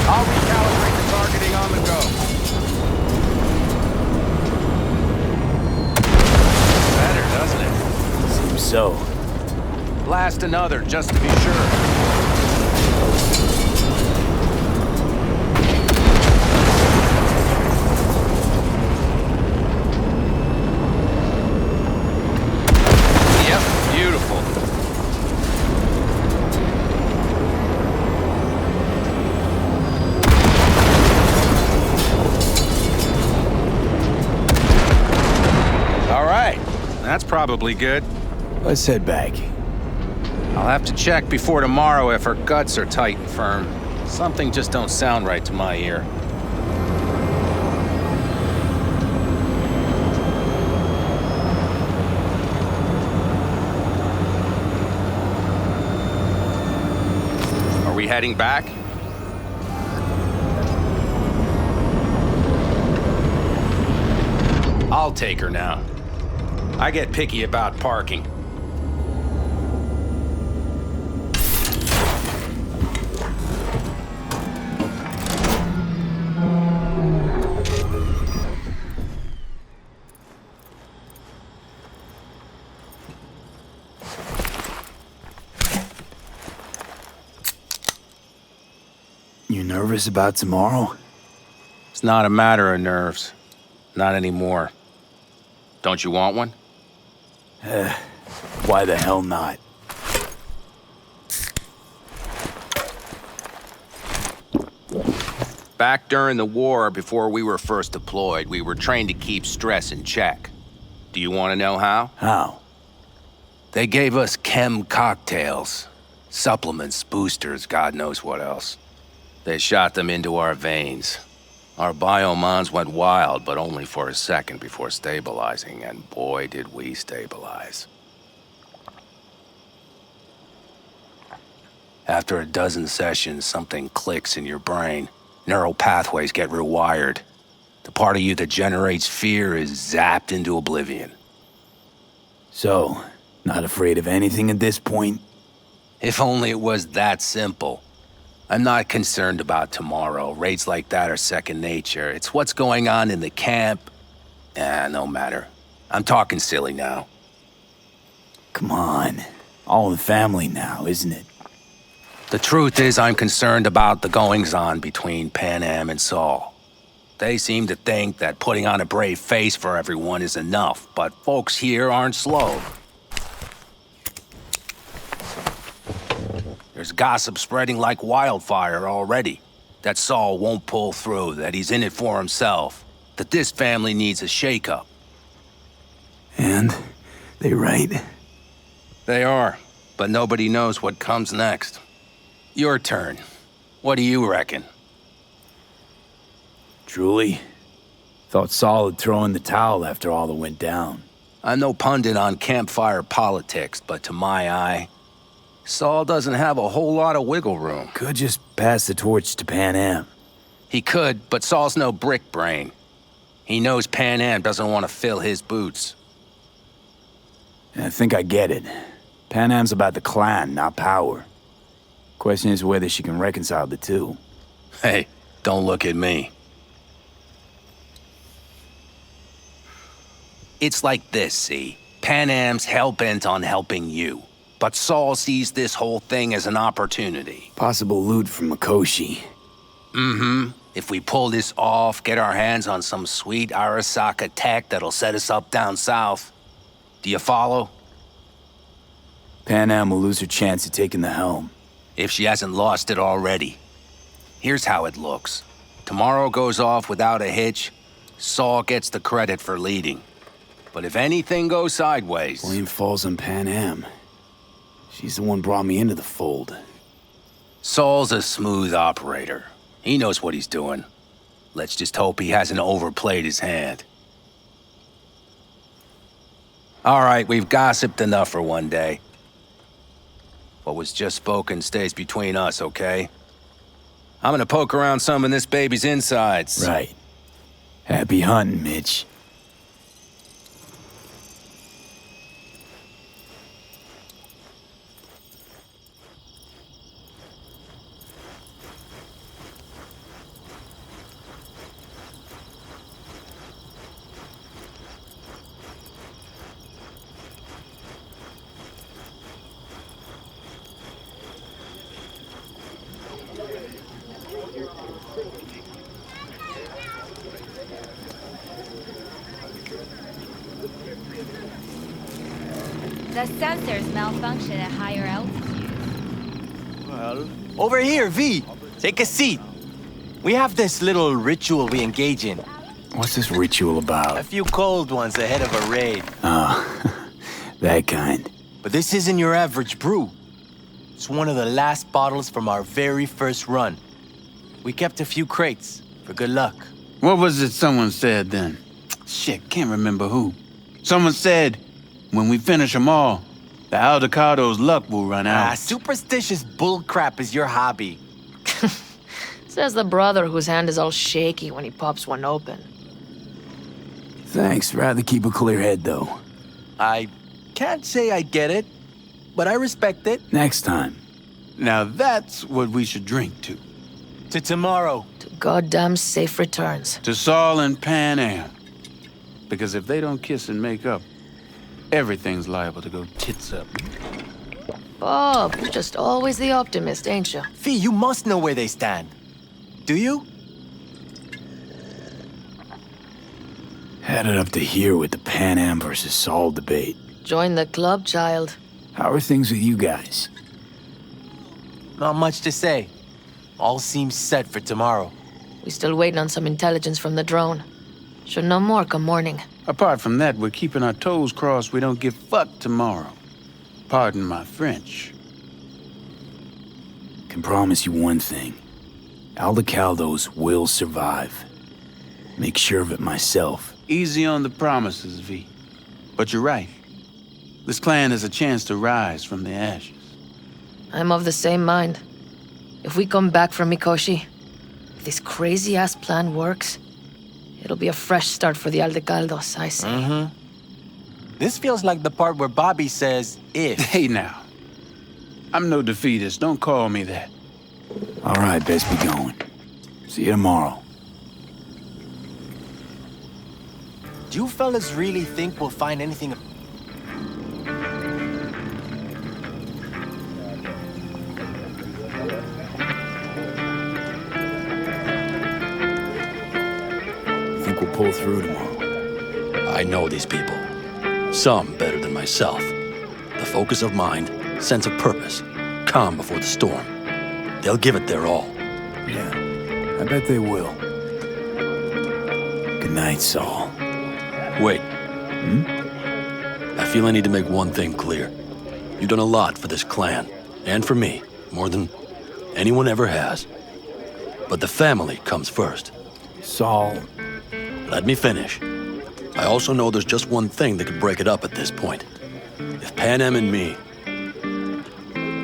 I'll recalibrate the targeting on the go. Better, doesn't it? Seems so. Blast another, just to be sure. Beautiful. All right, that's probably good. Let's head back. I'll have to check before tomorrow if her guts are tight and firm. Something just don't sound right to my ear. Are we heading back? I'll take her now. I get picky about parking. You nervous about tomorrow? It's not a matter of nerves. Not anymore. Don't you want one? Why the hell not? Back during the war, before we were first deployed, we were trained to keep stress in check. Do you want to know how? How? They gave us chem cocktails. Supplements, boosters, God knows what else. They shot them into our veins. Our biomons went wild, but only for a second before stabilizing, and boy did we stabilize. After a dozen sessions, something clicks in your brain. Neural pathways get rewired. The part of you that generates fear is zapped into oblivion. So, not afraid of anything at this point? If only it was that simple. I'm not concerned about tomorrow. Raids like that are second nature. It's what's going on in the camp. No matter. I'm talking silly now. Come on. All in the family now, isn't it? The truth is I'm concerned about the goings-on between Pan Am and Saul. They seem to think that putting on a brave face for everyone is enough, but folks here aren't slow. There's gossip spreading like wildfire already. That Saul won't pull through, that he's in it for himself, that this family needs a shake-up. And? They right? They are, but nobody knows what comes next. Your turn. What do you reckon? Truly? Thought Saul would throw in the towel after all that went down. I'm no pundit on campfire politics, but to my eye, Saul doesn't have a whole lot of wiggle room. Could just pass the torch to Pan Am. He could, but Saul's no brick brain. He knows Pan Am doesn't want to fill his boots. I think I get it. Pan Am's about the clan, not power. Question is whether she can reconcile the two. Hey, don't look at me. It's like this, see? Pan Am's hell-bent on helping you. But Saul sees this whole thing as an opportunity. Possible loot from Mikoshi. Mm-hmm. If we pull this off, get our hands on some sweet Arasaka tech that'll set us up down south. Do you follow? Pan Am will lose her chance of taking the helm. If she hasn't lost it already. Here's how it looks. Tomorrow goes off without a hitch. Saul gets the credit for leading. But if anything goes sideways... Blame falls on Pan Am. She's the one brought me into the fold. Saul's a smooth operator. He knows what he's doing. Let's just hope he hasn't overplayed his hand. All right, we've gossiped enough for one day. What was just spoken stays between us, okay? I'm gonna poke around some of this baby's insides. Right. Happy hunting, Mitch. The sensors malfunction at higher altitudes. Well, over here, V. Take a seat. We have this little ritual we engage in. What's this ritual about? A few cold ones ahead of a raid. Oh, that kind. But this isn't your average brew. It's one of the last bottles from our very first run. We kept a few crates for good luck. What was it someone said then? Shit, can't remember who. Someone said, when we finish them all, the Aldecado's luck will run out. Superstitious bullcrap is your hobby. Says the brother whose hand is all shaky when he pops one open. Thanks. Rather keep a clear head, though. I can't say I get it, but I respect it. Next time. Now that's what we should drink to. To tomorrow. To goddamn safe returns. To Saul and Pan Am. Because if they don't kiss and make up, everything's liable to go tits up. Bob, you're just always the optimist, ain't you? Fee, you must know where they stand. Do you? Had it up to here with the Pan Am versus Saul debate. Join the club, child. How are things with you guys? Not much to say. All seems set for tomorrow. We still waiting on some intelligence from the drone. Should know more come morning. Apart from that, we're keeping our toes crossed we don't get fucked tomorrow. Pardon my French. Can promise you one thing. Aldecaldos will survive. Make sure of it myself. Easy on the promises, V. But you're right. This clan has a chance to rise from the ashes. I'm of the same mind. If we come back from Mikoshi, if this crazy-ass plan works, it'll be a fresh start for the Aldecaldos, I say. Mm-hmm. This feels like the part where Bobby says, if. Hey now. I'm no defeatist, don't call me that. All right, best be going. See you tomorrow. Do you fellas really think we'll find anything? Think we'll pull through tomorrow? I know these people. Some better than myself. The focus of mind, sense of purpose, calm before the storm. They'll give it their all. Yeah, I bet they will. Good night, Saul. Wait. I feel I need to make one thing clear. You've done a lot for this clan, and for me, more than anyone ever has. But the family comes first. Saul. Let me finish. I also know there's just one thing that could break it up at this point. If Pan Am and me,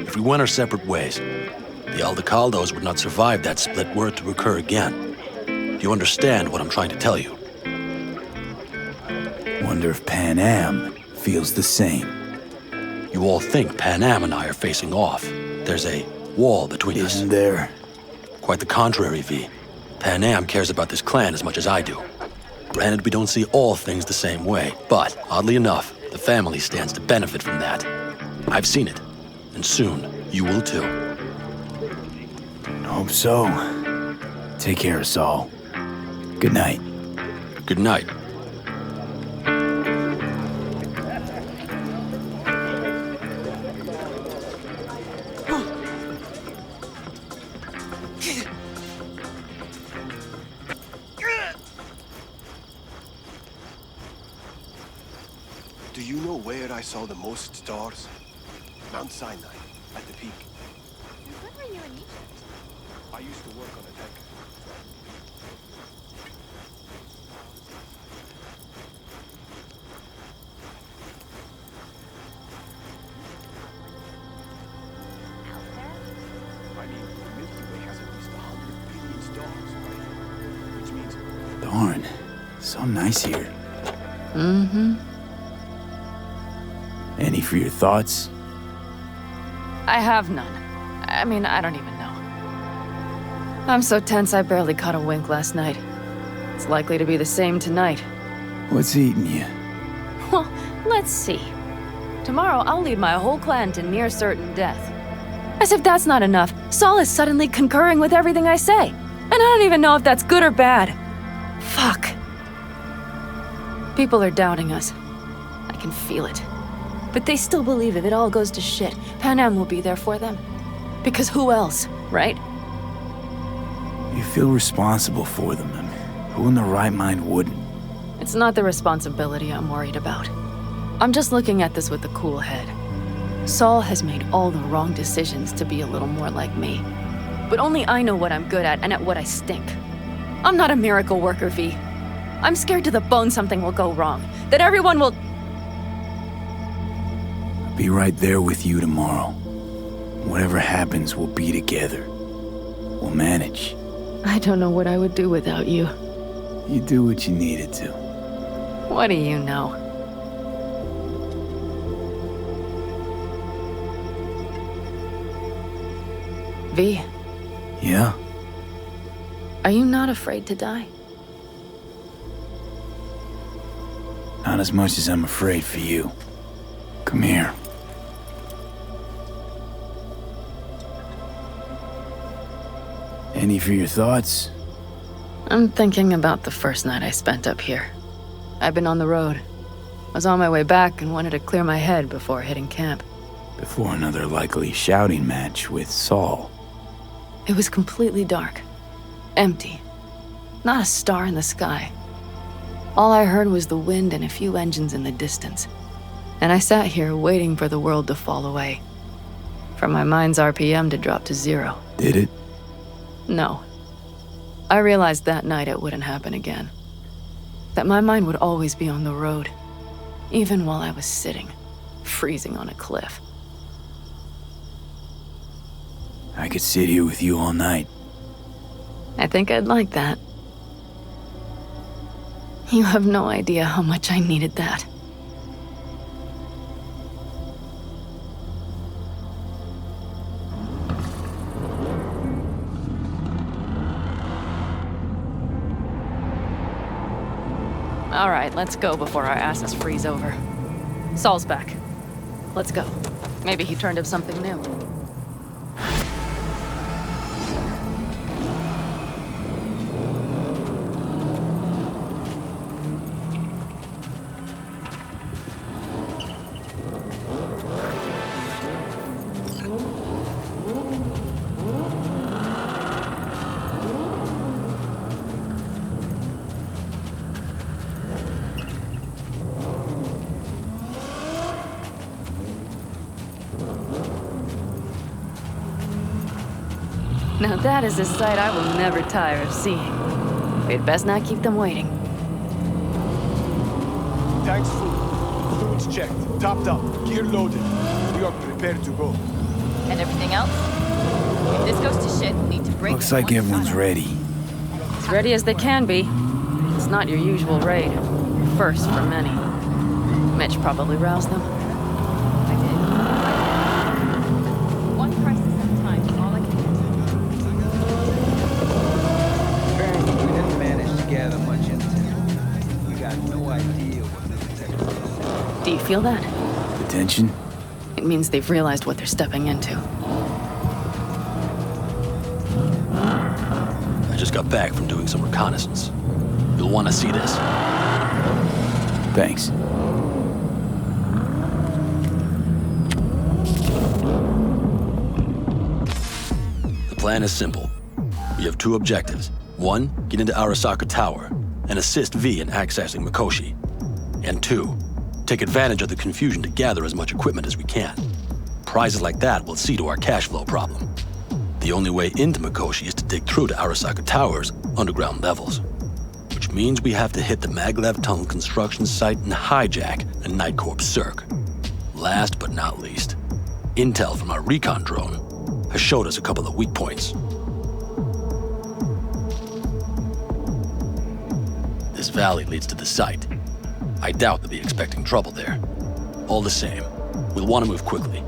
if we went our separate ways, the Aldecaldos would not survive that split were it to occur again. Do you understand what I'm trying to tell you? Wonder if Pan Am feels the same. You all think Pan Am and I are facing off. There's a wall between us. Isn't there? Quite the contrary, V. Pan Am cares about this clan as much as I do. Granted, we don't see all things the same way, but oddly enough, the family stands to benefit from that. I've seen it, and soon you will too. Hope so. Take care, Saul. Good night. Good night. Do you know where I saw the most stars? Mount Sinai, at the peak. When were you in Egypt? I used to work on a deck. So nice here. Mm-hmm. Any for your thoughts? I have none. I mean, I don't even know. I'm so tense I barely caught a wink last night. It's likely to be the same tonight. What's eating you? Well, let's see. Tomorrow I'll lead my whole clan to near certain death. As if that's not enough, Saul is suddenly concurring with everything I say. And I don't even know if that's good or bad. Fuck. People are doubting us. I can feel it. But they still believe if it all goes to shit, Panam will be there for them. Because who else, right? You feel responsible for them. I mean, who in their right mind wouldn't? It's not the responsibility I'm worried about. I'm just looking at this with a cool head. Saul has made all the wrong decisions to be a little more like me. But only I know what I'm good at and at what I stink. I'm not a miracle worker, V. I'm scared to the bone something will go wrong. That everyone will... I'll be right there with you tomorrow. Whatever happens, we'll be together. We'll manage. I don't know what I would do without you. You do what you needed to. What do you know? V. Yeah? Are you not afraid to die? Not as much as I'm afraid for you. Come here. Any for your thoughts? I'm thinking about the first night I spent up here. I've been on the road. I was on my way back and wanted to clear my head before hitting camp. Before another likely shouting match with Saul. It was completely dark. Empty. Not a star in the sky. All I heard was the wind and a few engines in the distance. And I sat here waiting for the world to fall away. For my mind's RPM to drop to 0. Did it? No. I realized that night it wouldn't happen again. That my mind would always be on the road. Even while I was sitting, freezing on a cliff. I could sit here with you all night. I think I'd like that. You have no idea how much I needed that. All right, let's go before our asses freeze over. Saul's back. Let's go. Maybe he turned up something new. Now that is a sight I will never tire of seeing. We'd best not keep them waiting. Tanks full. Fluids checked. Topped up. Gear loaded. We are prepared to go. And everything else? If this goes to shit, we need to break. Looks like everyone's ready. As ready as they can be. It's not your usual raid. First for many. Mitch probably roused them. I did. One crisis at a time is all I can do. Apparently, we didn't manage to gather much intel. We got no idea what the detective. Do you feel that? The tension? It means they've realized what they're stepping into. I just got back from doing some reconnaissance. You'll want to see this. Thanks. The plan is simple. We have two objectives. One, get into Arasaka Tower and assist V in accessing Mikoshi. And two, take advantage of the confusion to gather as much equipment as we can. Prizes like that will see to our cash flow problem. The only way into Mikoshi is to dig through to Arasaka Tower's underground levels. Which means we have to hit the maglev tunnel construction site and hijack a Night Corps Cirque. Last but not least, intel from our recon drone has showed us a couple of weak points. this valley leads to the site. I doubt they'll be expecting trouble there. All the same, we'll want to move quickly.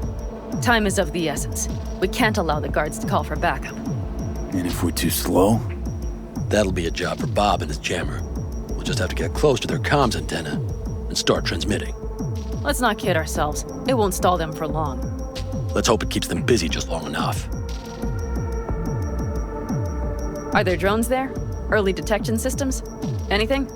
Time is of the essence. We can't allow the guards to call for backup. And if we're too slow? That'll be a job for Bob and his jammer. We'll just have to get close to their comms antenna and start transmitting. Let's not kid ourselves. It won't stall them for long. Let's hope it keeps them busy just long enough. Are there drones there? Early detection systems? Anything?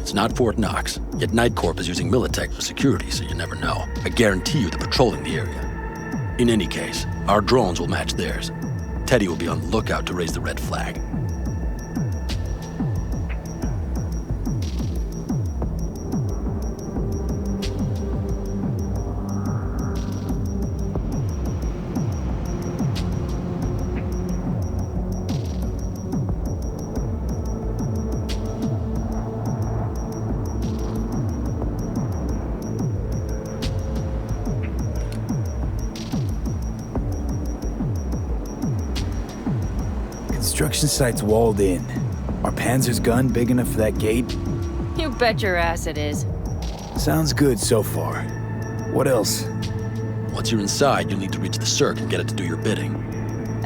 It's not Fort Knox, yet Night Corp is using Militech for security, so you never know. I guarantee you they're patrolling the area. In any case, our drones will match theirs. Teddy will be on the lookout to raise the red flag. Construction site's walled in. Are Panzer's gun big enough for that gate? You bet your ass it is. Sounds good so far. What else? Once you're inside, you'll need to reach the circ and get it to do your bidding.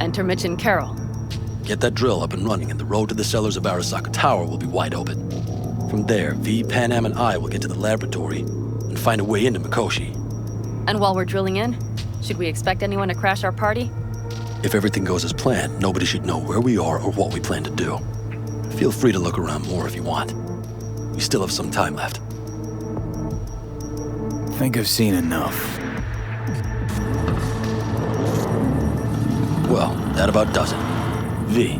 Enter Mitch and Carol. Get that drill up and running, and the road to the cellars of Arasaka Tower will be wide open. From there, V, Panam, and I will get to the laboratory and find a way into Mikoshi. And while we're drilling in, should we expect anyone to crash our party? If everything goes as planned, nobody should know where we are or what we plan to do. Feel free to look around more if you want. We still have some time left. Think I've seen enough. Well, that about does it. V,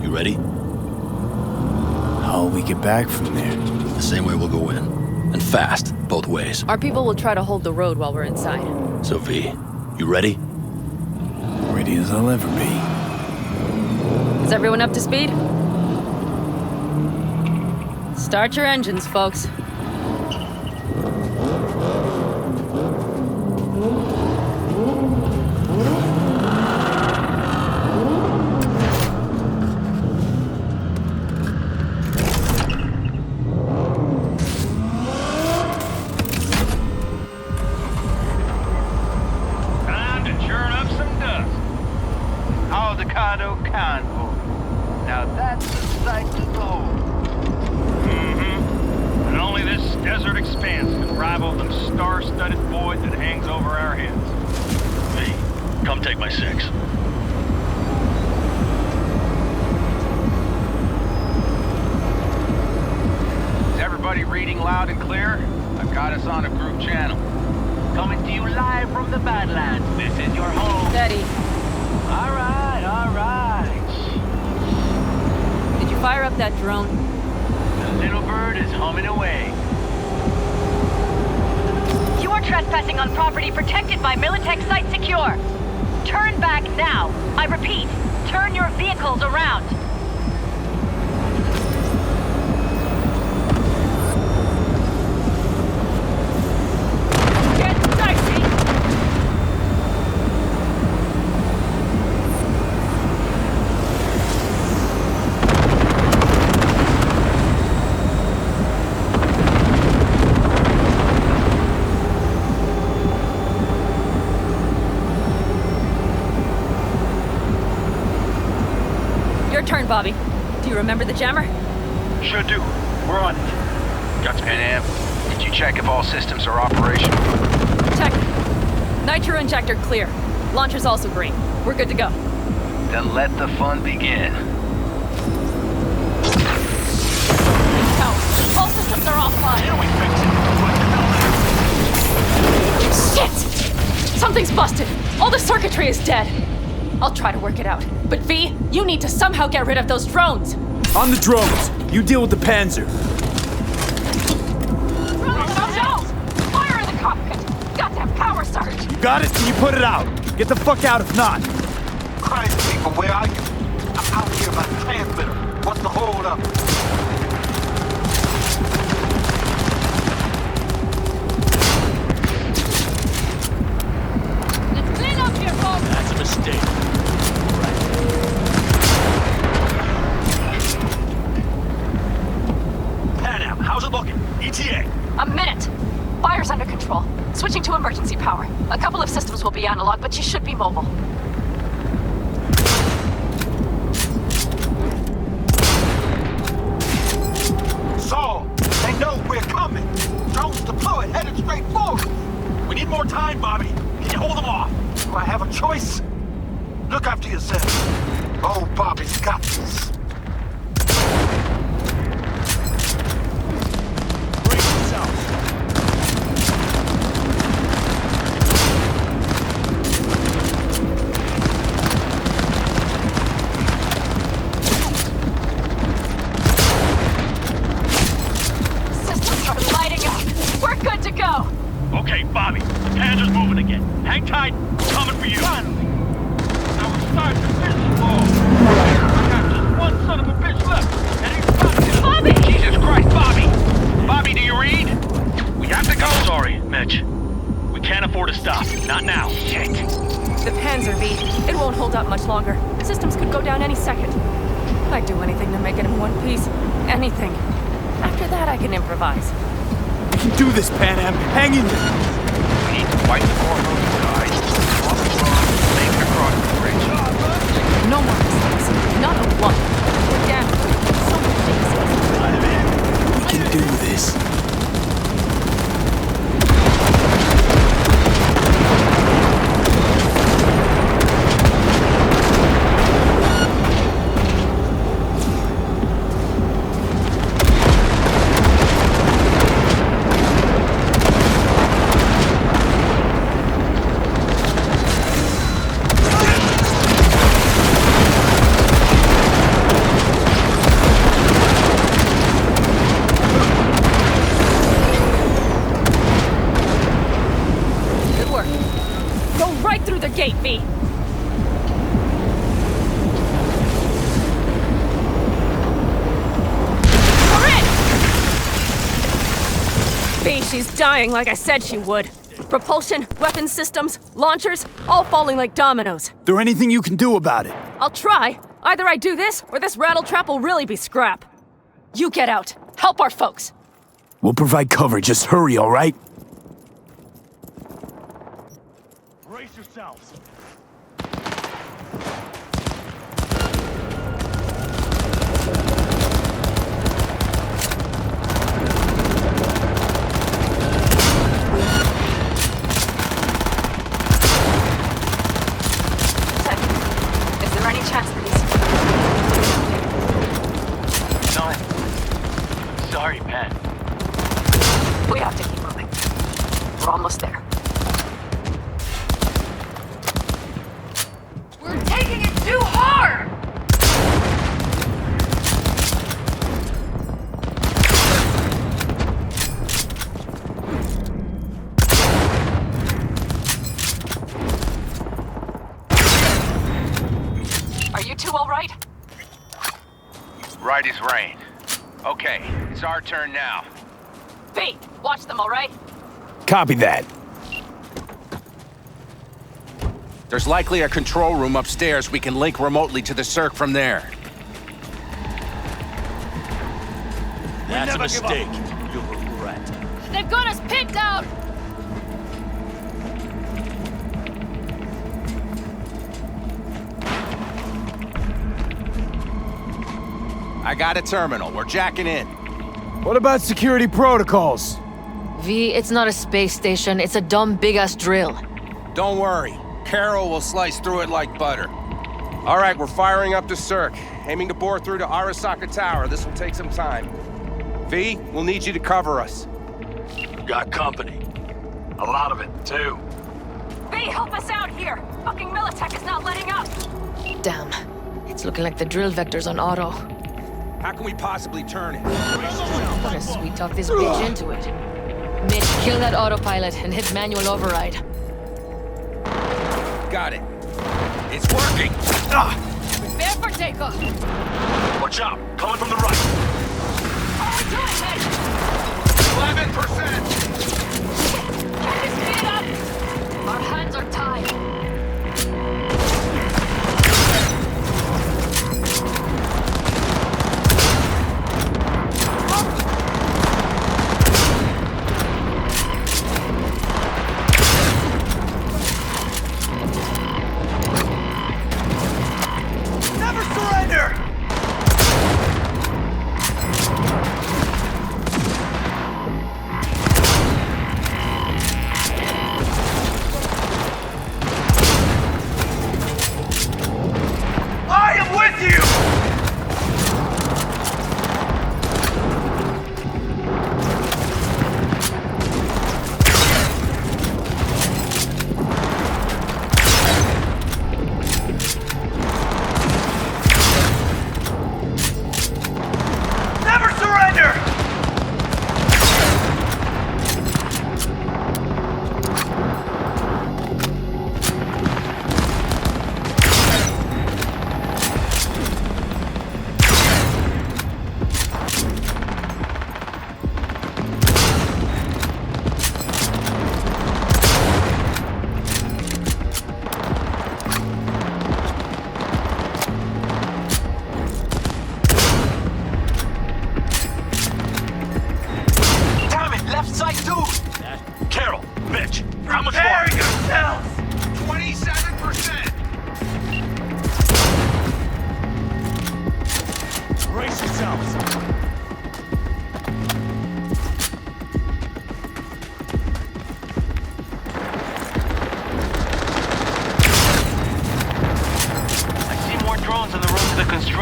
you ready? How'll we get back from there? The same way we'll go in. And fast, both ways. Our people will try to hold the road while we're inside. So V, you ready? Ready as I'll ever be. Is everyone up to speed? Start your engines, folks. Bobby, do you remember the jammer? Sure do. We're on it. Got Panam. Did you check if all systems are operational? Check. Nitro injector clear. Launcher's also green. We're good to go. Then let the fun begin. All systems are offline. Here we fix it. Shit! Something's busted. All the circuitry is dead. I'll try to work it out. But V, you need to somehow get rid of those drones! On the drones! You deal with the Panzer! No! Fire in the cockpit! Goddamn power surge! You got it? Can you put it out? Get the fuck out if not! Christ, people, where are you? I'm out here by the transmitter. What's the hold up? Let's clean up here, folks! That's a mistake. tower. A couple of systems will be analog, but you should be mobile. Saul, they know we're coming. Drones deployed, headed straight forward. We need more time, Bobby. Can you hold them off? Do I have a choice? Look after yourself. Oh, Bobby's got this. Systems are lighting up. We're good to go. Okay, Bobby, the Panzer's moving again. Hang tight, we're coming for you. Finally! Our start to finish wall. I got just one son of a bitch left, and he's fucking... Bobby! Jesus Christ, Bobby! Bobby, do you read? We have to go. Sorry, Mitch. We can't afford to stop. Not now. Shit. The Panzer V. It won't hold up much longer. Systems could go down any second. I'd do anything to make it in one piece. Anything. After that, I can improvise. You can do this, Pan Am. Hang in there. We need to fight the four moves, guys. Make it across the bridge. No more mistakes. Not a one. We're down. So many things. We can do this. Gate, V. We're in! V, she's dying like I said she would. Propulsion, weapon systems, launchers, all falling like dominoes. There anything you can do about it? I'll try. Either I do this, or this rattletrap will really be scrap. You get out. Help our folks. We'll provide cover. Just hurry, all right? Brace yourselves. Is there any chance that he's... None. Sorry, Pat. We have to keep moving. We're almost there. We're taking it too hard! Are you two all right? Right as rain. Okay, it's our turn now. V, watch them, all right? Copy that. There's likely a control room upstairs. We can link remotely to the circ from there. That's a mistake, you little rat. They've got us pinned down! I got a terminal. We're jacking in. What about security protocols? V, it's not a space station. It's a dumb big-ass drill. Don't worry. Carol will slice through it like butter. All right, we're firing up the circ. Aiming to bore through to Arasaka Tower. This will take some time. V, we'll need you to cover us. Got company. A lot of it, too. V, help us out here! Fucking Militech is not letting up! Damn. It's looking like the drill vector's on auto. How can we possibly turn it? What a sweet talk this bitch into it. Mitch, kill that autopilot and hit manual override. Got it. It's working! Prepare for takeoff! Watch out! Coming from the right! How are we doing, Mitch? 11%! Get his feet up! Our hands are tied.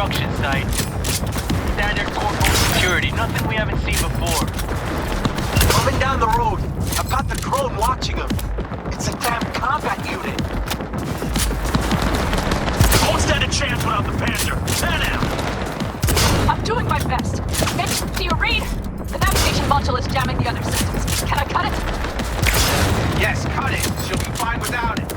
construction site. Standard corporate security, nothing we haven't seen before. Coming down the road. I've got the drone watching him. It's a damn combat unit. Won't stand a chance without the Panther. Pan out. I'm doing my best. Mitch, do you read? The navigation module is jamming the other systems. Can I cut it? Yes, cut it. She'll be fine without it.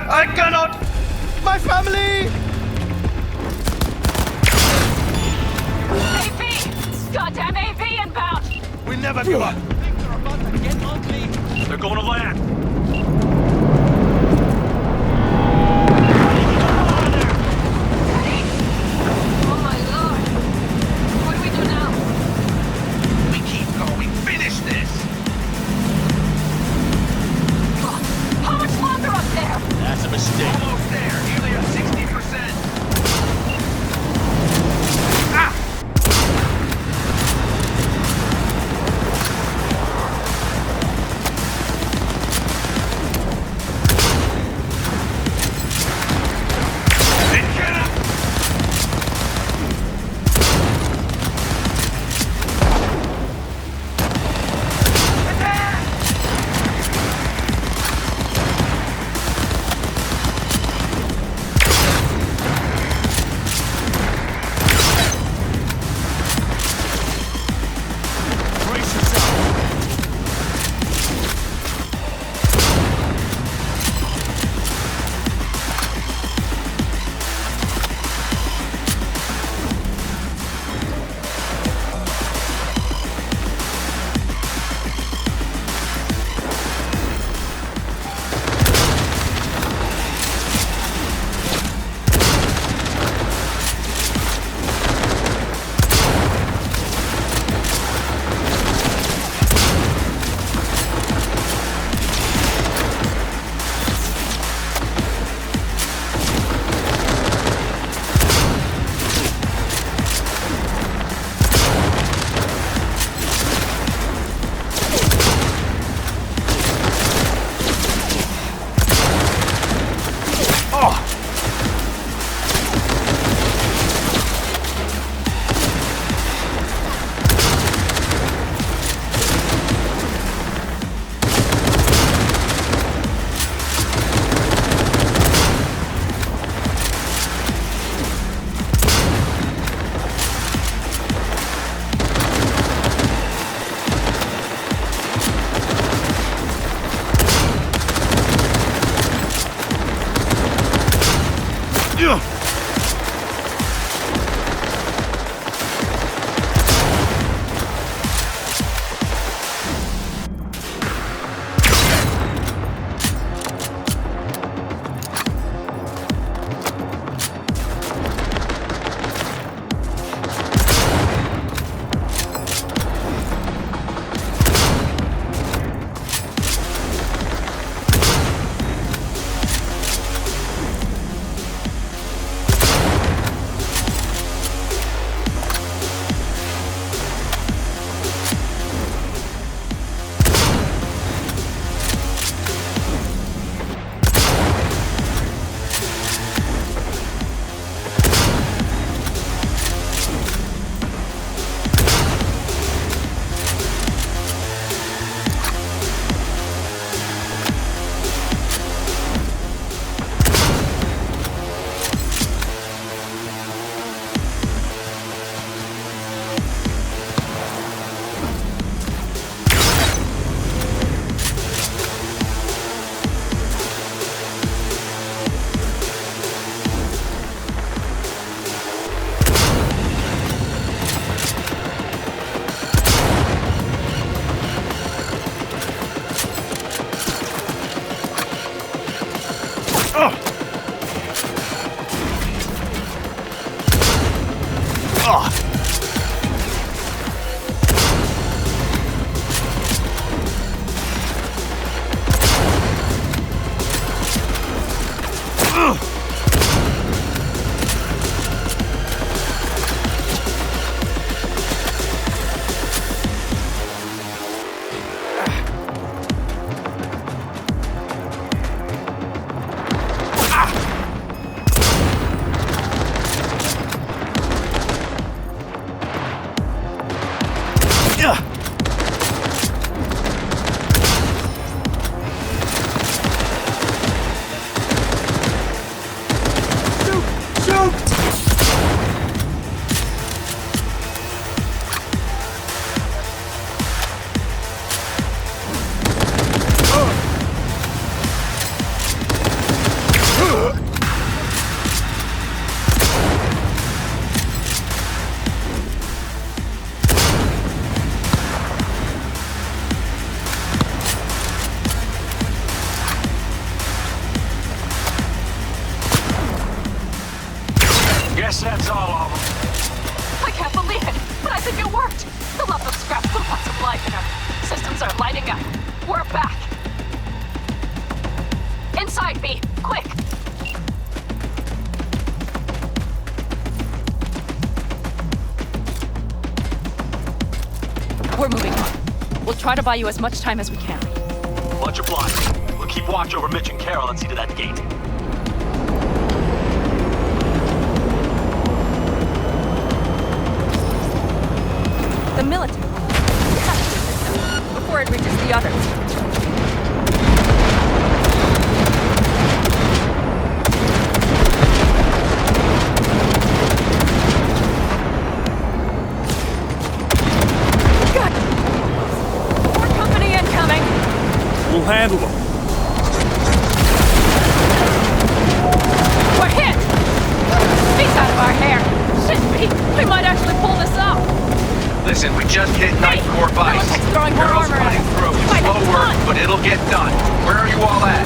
I cannot! My family! AV! Goddamn AV inbound! We never give up! Things are about to get ugly. They're going to land. Oh my lord! What do we do now? We keep going. Finish this! How much longer up there? That's a mistake. Almost there. Nearly at 60%. Ah! Guess that's all of them. I can't believe it, but I think it worked. The lump of scrap put lots of life in her. Systems are lighting up. We're back. Inside, B. Quick. We're moving on. We'll try to buy you as much time as we can. Much obliged. We'll keep watch over Mitch and Carol and see to that gate. The military. We have to get this done before it reaches the others. God! More company incoming! We'll handle them. We're hit! He's out of our hair! Shit, Pete! We might actually pull this off! Listen, we just hit Night Core Vice. Throwing more Carol's armor at running us. through. Fight Slow it, work, come on. but it'll get done. Where are you all at?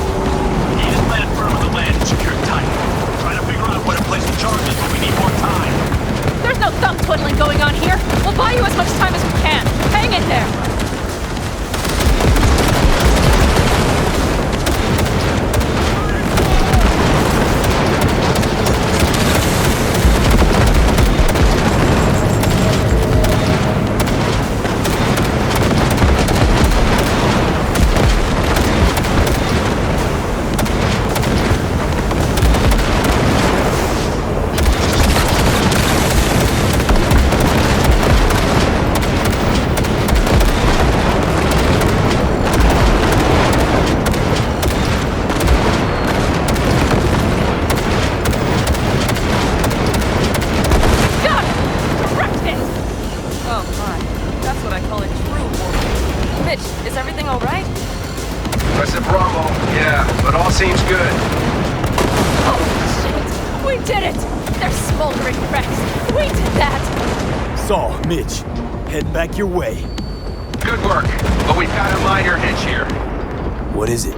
He just landed firm on the land and secured tight. Trying to figure out where to place the charges, but we need more time. There's no thumb twiddling going on here. We'll buy you as much time as we can. Hang in there. Seems good. Oh, shit! We did it! They're smoldering wrecks. We did that! Saul, Mitch, head back your way. Good work, but we've got a minor hitch here. What is it?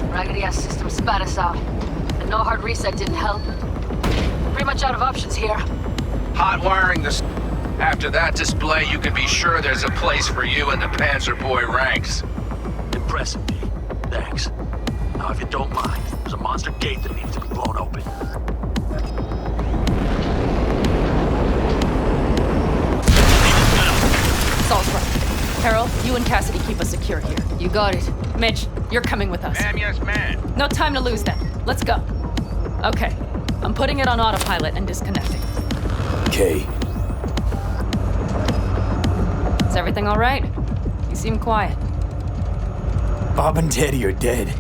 Raggedy-ass system spat us out. And no hard reset didn't help. Pretty much out of options here. Hot wiring this. After that display, you can be sure there's a place for you in the Panzer Boy ranks. Impressive, D. Thanks. Now, if you don't mind, there's a monster gate that needs to be blown open. Saul's right. Carol, you and Cassidy keep us secure here. You got it. Mitch, you're coming with us. Ma'am, yes, ma'am. No time to lose then. Let's go. Okay. I'm putting it on autopilot and disconnecting. Okay. Is everything all right? You seem quiet. Bob and Teddy are dead.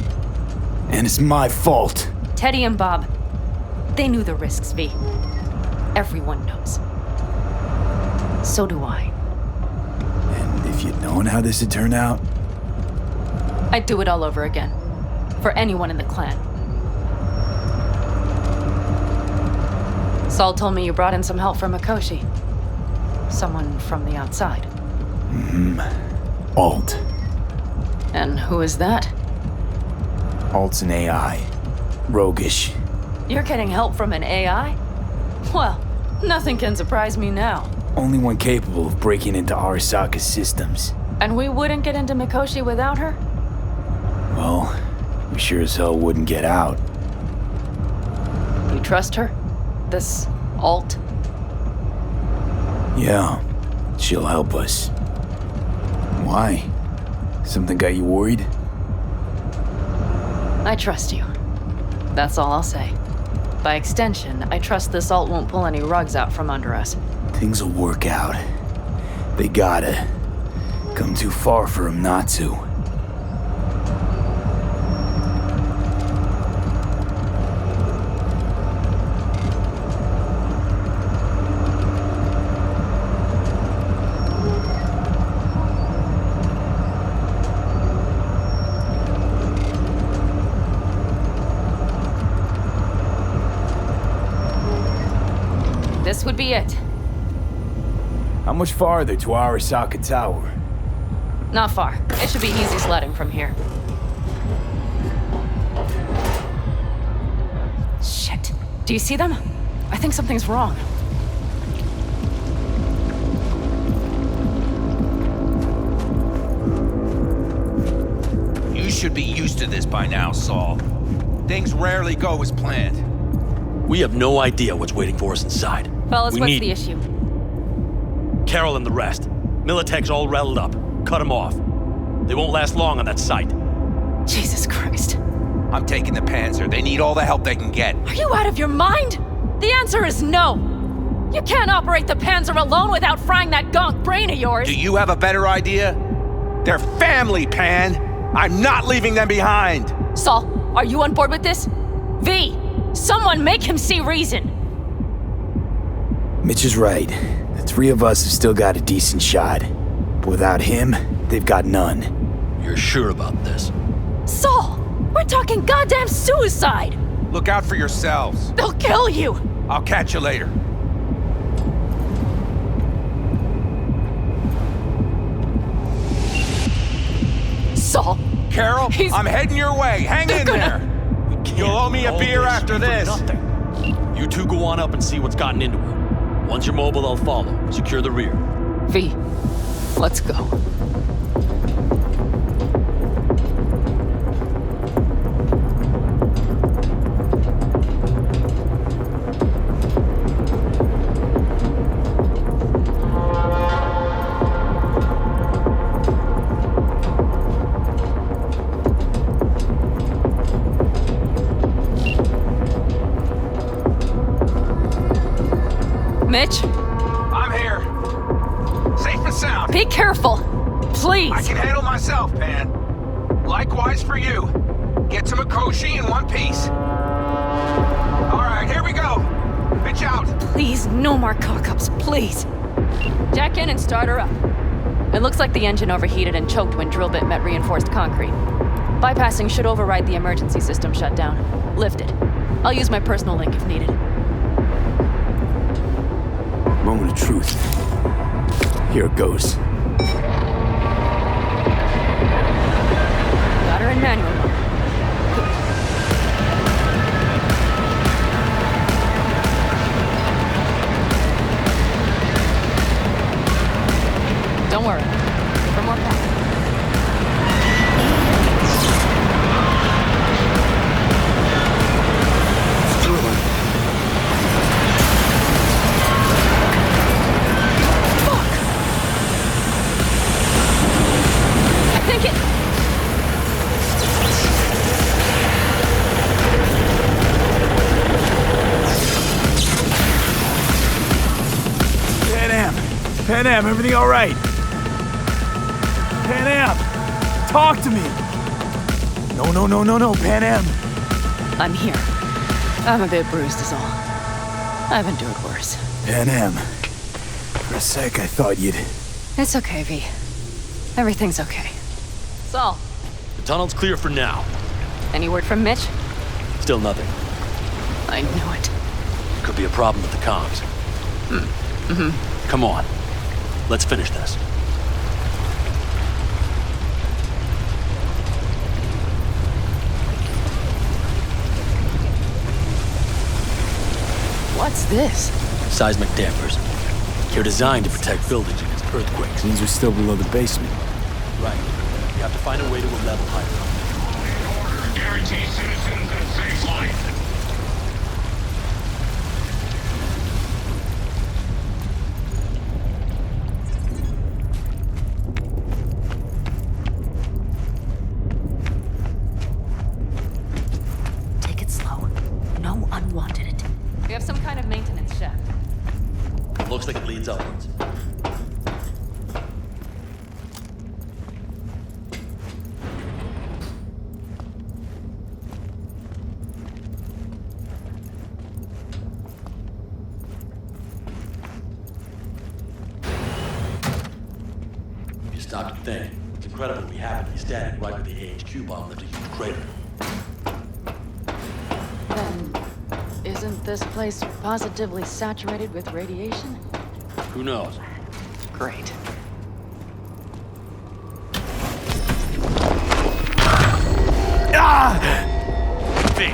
And it's my fault. Teddy and Bob, they knew the risks, V. Everyone knows. So do I. And if you'd known how this would turn out? I'd do it all over again. For anyone in the clan. Saul told me you brought in some help from Mikoshi. Someone from the outside. Alt. And who is that? Alt's an AI. Roguish. You're getting help from an AI? Well, nothing can surprise me now. Only one capable of breaking into Arasaka's systems. And we wouldn't get into Mikoshi without her? Well, we sure as hell wouldn't get out. You trust her? This Alt? Yeah, she'll help us. Why? Something got you worried? I trust you. That's all I'll say. By extension, I trust this Alt won't pull any rugs out from under us. Things will work out. They gotta. Come too far for them not to. This would be it. How much farther to Arasaka Tower? Not far. It should be easy sledding from here. Shit. Do you see them? I think something's wrong. You should be used to this by now, Saul. Things rarely go as planned. We have no idea what's waiting for us inside. Fellas, what's the issue? Carol and the rest. Militech's all rattled up. Cut them off. They won't last long on that site. Jesus Christ. I'm taking the Panzer. They need all the help they can get. Are you out of your mind? The answer is no. You can't operate the Panzer alone without frying that gonk brain of yours. Do you have a better idea? They're family, Pan. I'm not leaving them behind. Saul, are you on board with this? V, someone make him see reason. Mitch is right. The three of us have still got a decent shot. But without him, they've got none. You're sure about this? Saul, we're talking goddamn suicide. Look out for yourselves. They'll kill you. I'll catch you later. Saul. Carol, I'm heading your way. Hang in there. You'll owe me a beer after this. You two go on up and see what's gotten into her. Once you're mobile, I'll follow. Secure the rear. V, let's go. Mitch? I'm here. Safe and sound. Be careful. Please. I can handle myself, Pan. Likewise for you. Get to Mikoshi in one piece. All right, here we go. Pitch out. Please, no more cock-ups, please. Jack in and start her up. It looks like the engine overheated and choked when drill bit met reinforced concrete. Bypassing should override the emergency system shutdown. Lift it. I'll use my personal link if needed. Moment of truth. Here it goes. Got her in manual mode. Don't worry. For more power. Pan Am, everything all right? Pan Am, talk to me. No, Pan Am. I'm here. I'm a bit bruised is all. I've endured worse. Pan Am. For a sec, I thought you'd... It's okay, V. Everything's okay. Saul. The tunnel's clear for now. Any word from Mitch? Still nothing. I knew it. Could be a problem with the comms. Come on. Let's finish this. What's this? Seismic dampers. They're designed to protect buildings against earthquakes. These are still below the basement. Right. You have to find a way to a level higher. Guarantee citizens a safe life. Take it slow. No unwanted it. We have some kind of maintenance shaft. Looks like it leads upwards. If you stop to think, it's incredible we happen to be standing right where the AHQ bomb left a huge crater. Then, isn't this place positively saturated with radiation? Who knows? Great. V!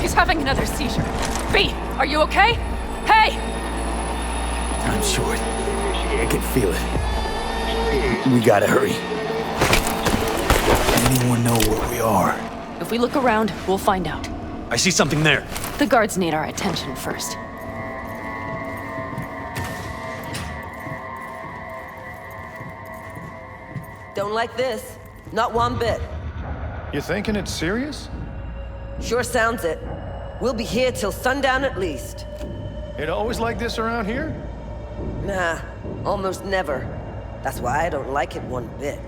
He's having another seizure. B, are you okay? Hey! Time's short. I can feel it. We gotta hurry. Anyone know where we are? If we look around, we'll find out. I see something there. The guards need our attention first. Don't like this. Not one bit. You thinking it's serious? Sure sounds it. We'll be here till sundown at least. It always like this around here? Nah, almost never. That's why I don't like it one bit.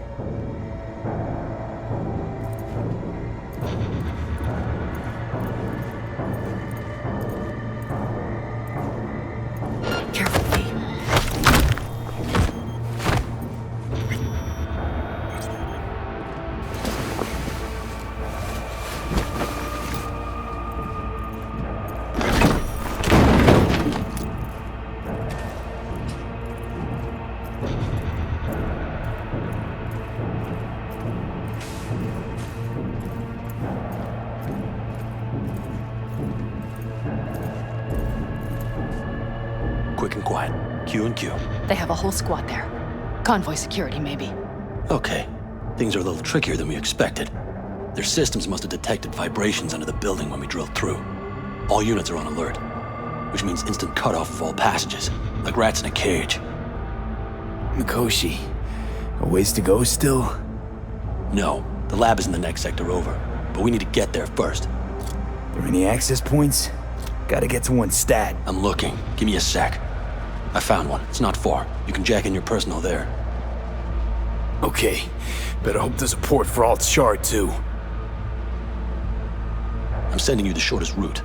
Quick and quiet. Q and Q. They have a whole squad there. Convoy security, maybe. Okay. Things are a little trickier than we expected. Their systems must have detected vibrations under the building when we drilled through. All units are on alert, which means instant cutoff of all passages, like rats in a cage. Mikoshi, a ways to go still? No, the lab is in the next sector over, but we need to get there first. Are there any access points? Gotta get to one stat. I'm looking. Give me a sec. I found one. It's not far. You can jack in your personal there. Okay. Better hope there's a port for Alt's shard, too. I'm sending you the shortest route.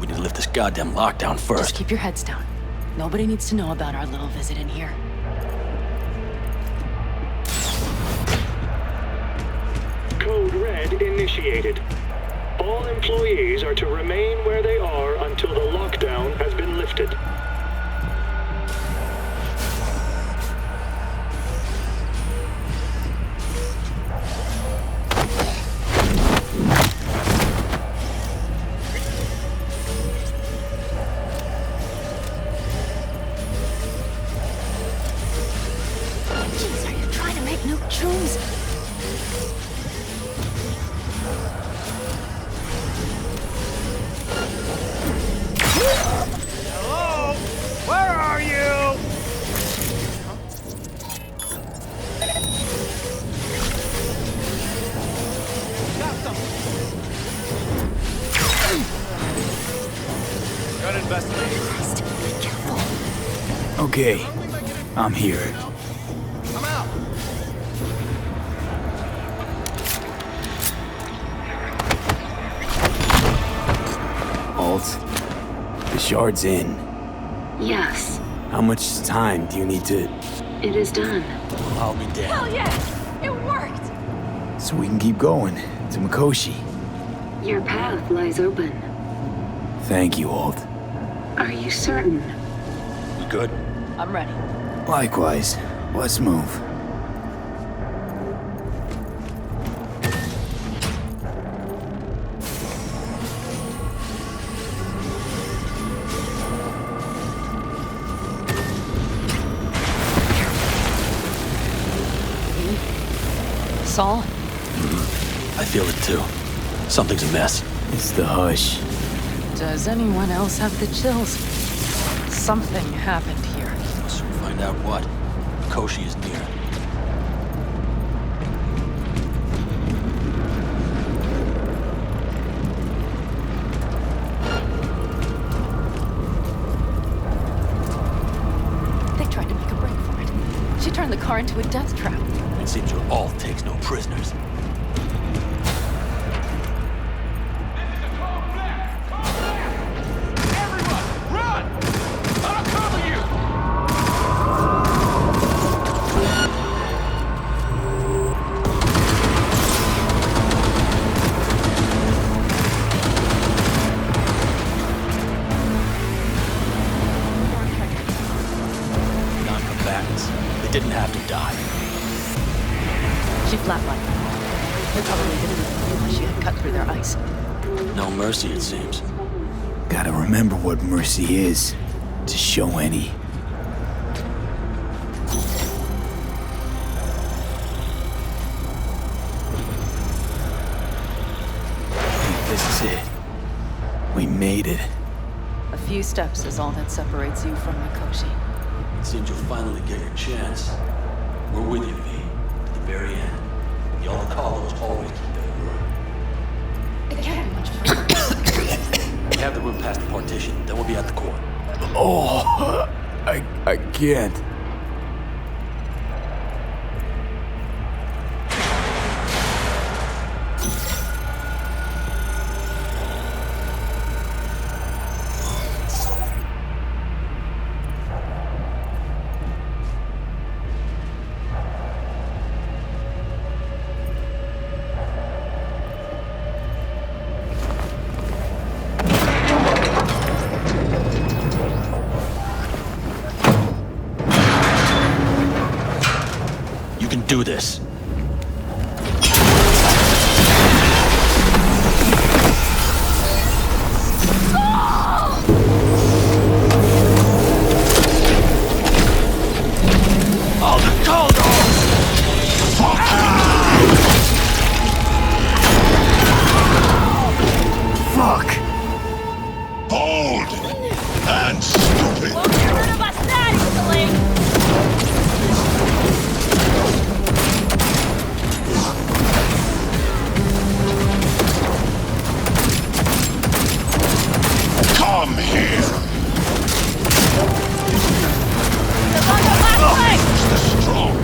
We need to lift this goddamn lockdown first. Just keep your heads down. Nobody needs to know about our little visit in here. Code Red initiated. All employees are to remain where they are until the lockdown has been lifted. Jeez, are you trying to make new tunes? Hello? Where are you? Got Got investigating. Be careful. Okay. I'm here. I'm out. Alt, the shard's in. Yes, How much time do you need to... it is done. I'll be dead. Hell yes! It worked! So we can keep going to Mikoshi. Your path lies open. Thank you, Alt. Are you certain? You good? I'm ready. Likewise. Let's move. Saul? I feel it too. Something's amiss. It's the hush. Does anyone else have the chills? Something happened here. We'll soon find out what. Koshi is near. They tried to make a break for it. She turned the car into a death trap. It seems your alt takes no prisoners. Non-combatants. They didn't have to die. She flatlined. No mercy, it seems. Gotta remember what mercy is, to show any. This is it. We made it. A few steps is all that separates you from Mikoshi. It seems you'll finally get your chance. We're with you, V, to the very end. The Alcalos always keep their word. It can't be much further. We have the route past the partition, then we'll be at the court. Oh, I can't. Do this. Oh, the cold! Fuck! Hold! And stupid! Won't get rid of us that easily! Come here! It's on the last leg! The strong!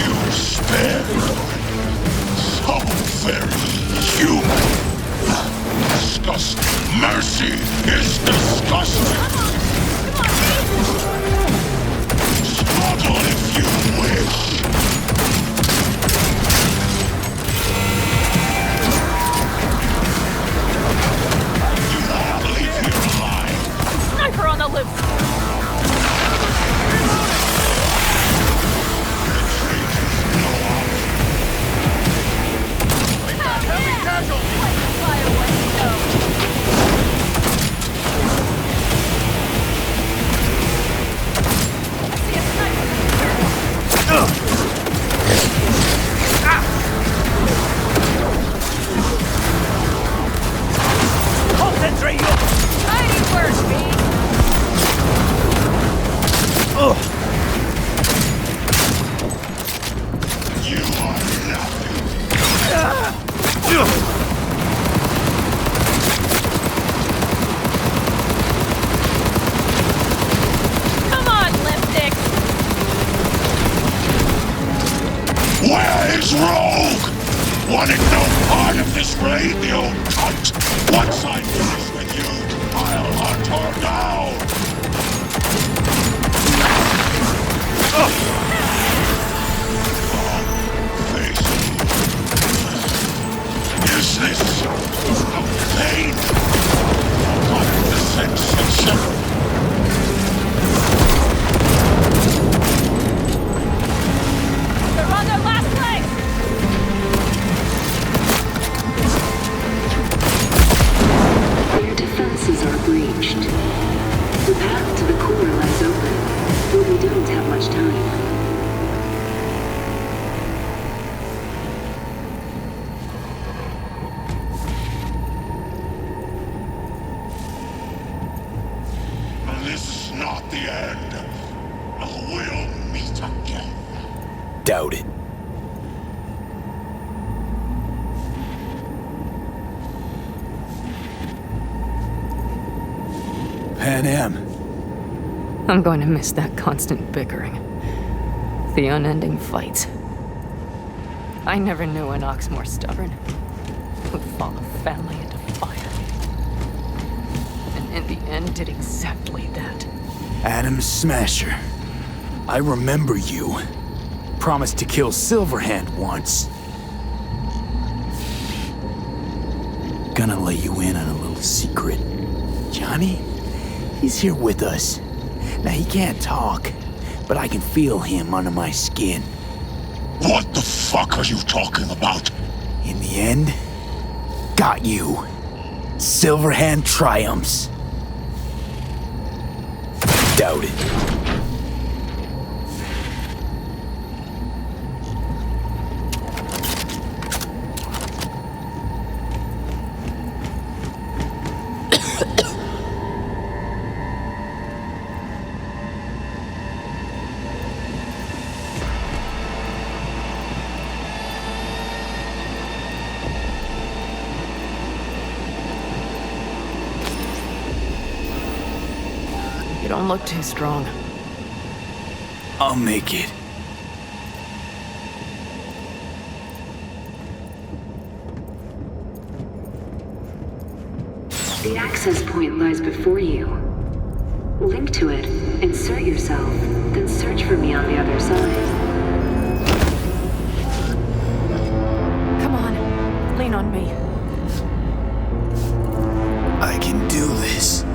You spare! So very human! Disgusting! Mercy is disgusting! Struggle if you wish! Sniper on the loose! Heavy casualty! Fire when you go! I see a sniper! Concentrate your... Mighty work, B! You are nothing! Come on, lipsticks! Where is Rogue? Wanted no part of this raid, the old cunt! Once I finish with you, I'll hunt her down! Face me. Is this pain? What the sensation? They're on their last legs! Their defenses are breached. The path to the core lies open, but we don't have much time. This is not the end. We'll meet again. Doubt it. Pan Am. I'm going to miss that constant bickering. The unending fights. I never knew an ox more stubborn. Who'd follow family into fire. And in the end did exactly that. Adam Smasher. I remember you. Promised to kill Silverhand once. Gonna let you in on a little secret. Johnny? He's here with us. Now he can't talk, but I can feel him under my skin. fuck are you talking about? In the end, got you. Silverhand triumphs. Doubt it. You don't look too strong. I'll make it. The access point lies before you. Link to it, insert yourself, then search for me on the other side. Come on, lean on me. I can do this.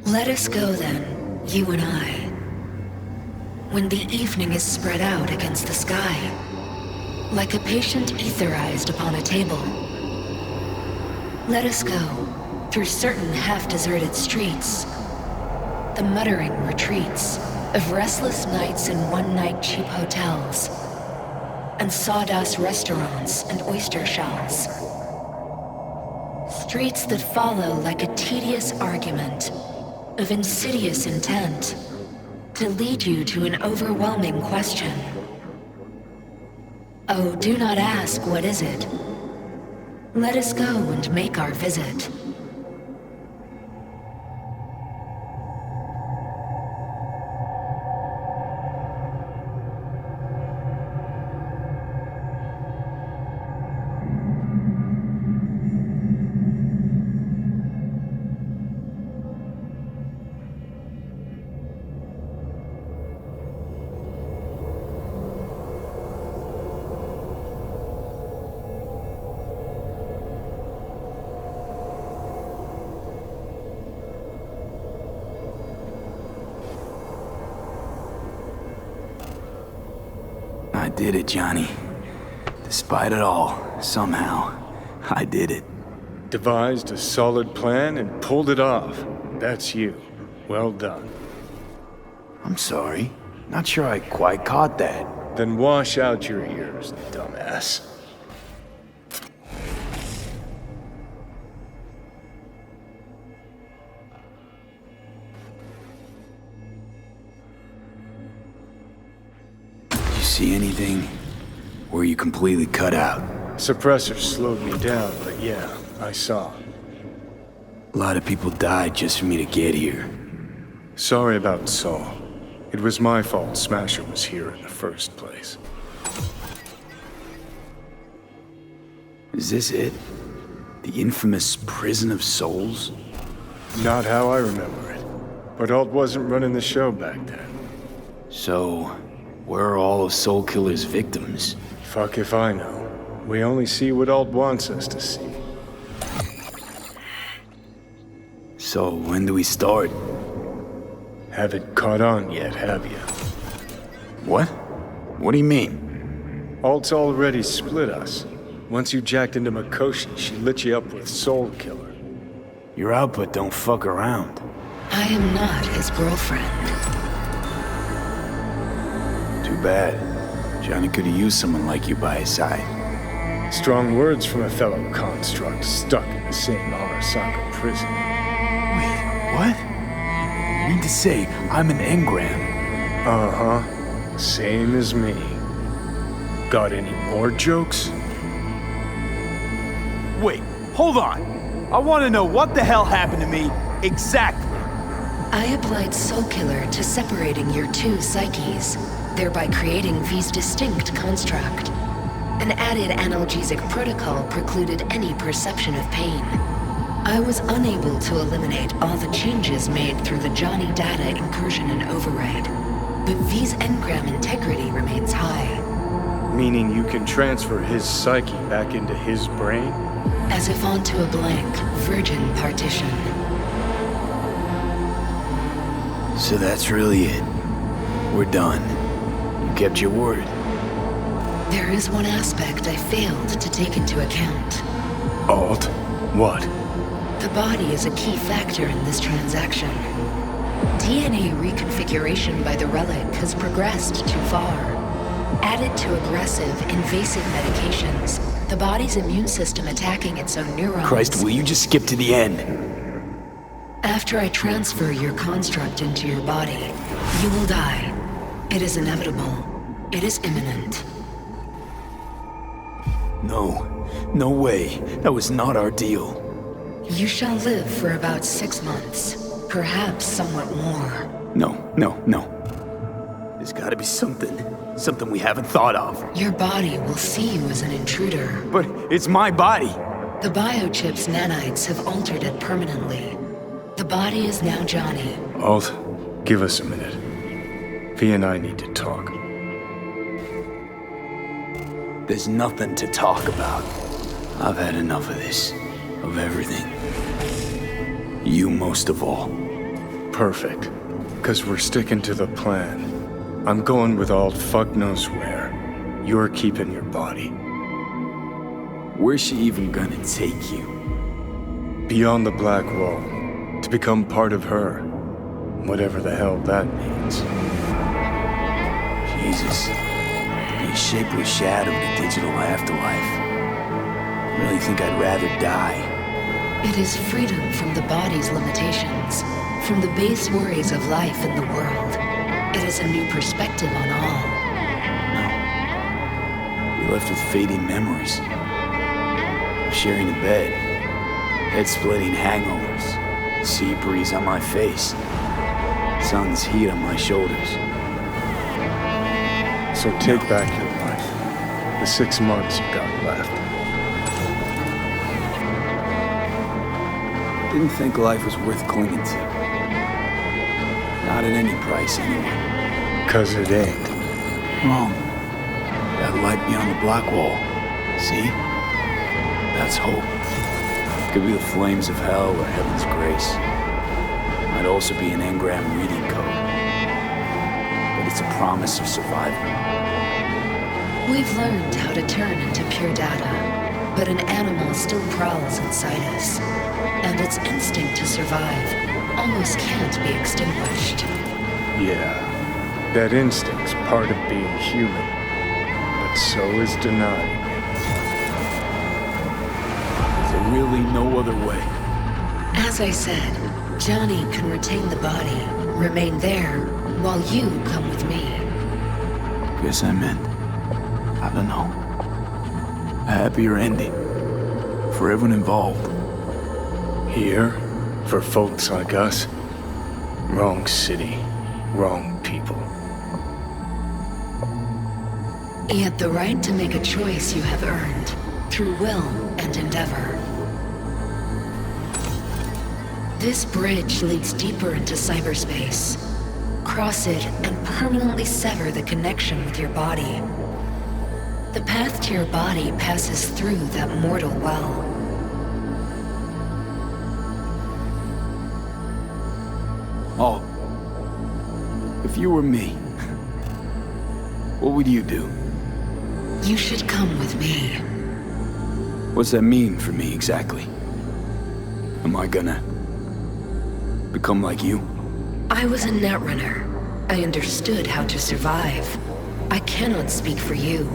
Let us go then, you and I. When the evening is spread out against the sky, like a patient etherized upon a table. Let us go through certain half-deserted streets, the muttering retreats of restless nights in one-night cheap hotels, and sawdust restaurants and oyster shells. Streets that follow like a tedious argument of insidious intent to lead you to an overwhelming question. Oh, do not ask, what is it? Let us go and make our visit. I did it, Johnny. Despite it all, somehow, I did it. Devised a solid plan and pulled it off. That's you. Well done. I'm sorry. Not sure I quite caught that. Then wash out your ears, dumbass. Did you see anything? Or were you completely cut out? Suppressor slowed me down, but yeah, I saw. A lot of people died just for me to get here. Sorry about Saul. It was my fault Smasher was here in the first place. Is this it? The infamous Prison of Souls? Not how I remember it. But Alt wasn't running the show back then. So, where are all of Soul Killer's victims? Fuck if I know. We only see what Alt wants us to see. So, when do we start? Haven't caught on yet, have you? What? What do you mean? Alt's already split us. Once you jacked into Mikoshi, she lit you up with Soul Killer. Your output don't fuck around. I am not his girlfriend. Too bad. Johnny could have used someone like you by his side. Strong words from a fellow construct stuck in the same Arasaka prison. Wait, what? You mean to say I'm an engram? Uh-huh. Same as me. Got any more jokes? Wait, hold on. I want to know what the hell happened to me exactly. I applied Soul Killer to separating your two psyches, thereby creating V's distinct construct. An added analgesic protocol precluded any perception of pain. I was unable to eliminate all the changes made through the Johnny data incursion and override, but V's engram integrity remains high. Meaning you can transfer his psyche back into his brain? As if onto a blank, virgin partition. So that's really it. We're done. You kept your word. There is one aspect I failed to take into account. Alt? What? The body is a key factor in this transaction. DNA reconfiguration by the relic has progressed too far. Added to aggressive, invasive medications, the body's immune system attacking its own neurons. Christ, will you just skip to the end? After I transfer your construct into your body, you will die. It is inevitable. It is imminent. No way. That was not our deal. You shall live for about 6 months, perhaps somewhat more. No. There's gotta be something we haven't thought of. Your body will see you as an intruder. But it's my body. The biochip's nanites have altered it permanently. The body is now Johnny. Alt, give us a minute. V and I need to talk. There's nothing to talk about. I've had enough of this. Of everything. You most of all. Perfect. 'Cause we're sticking to the plan. I'm going with Alt fuck knows where. You're keeping your body. Where's she even gonna take you? Beyond the Black Wall. To become part of her. Whatever the hell that means. Jesus. To be a shapeless shadow in a digital afterlife. I really think I'd rather die. It is freedom from the body's limitations, from the base worries of life in the world. It is a new perspective on all. No. You're left with fading memories. Sharing a bed. Head-splitting hangovers. Sea breeze on my face. Sun's heat on my shoulders. So take back your life. The 6 months you got left. Didn't think life was worth clinging to. Not at any price, anyway. 'Cause it ain't. Wrong. That light beyond the black wall. See? That's hope. Could be the flames of hell or heaven's grace. Might also be an engram reading code. But it's a promise of survival. We've learned how to turn into pure data, but an animal still prowls inside us. And its instinct to survive almost can't be extinguished. Yeah, that instinct's part of being human. But so is denying it. There's really no other way. As I said, Johnny can retain the body, remain there, while you come with me. Guess I meant, I don't know. happier ending for everyone involved. Here, for folks like us, wrong city, wrong people. Yet the right to make a choice you have earned through will and endeavor. This bridge leads deeper into cyberspace. Cross it and permanently sever the connection with your body. The path to your body passes through that mortal well. Oh, if you were me, what would you do? You should come with me. What's that mean for me exactly? Am I gonna become like you? I was a netrunner. I understood how to survive. I cannot speak for you.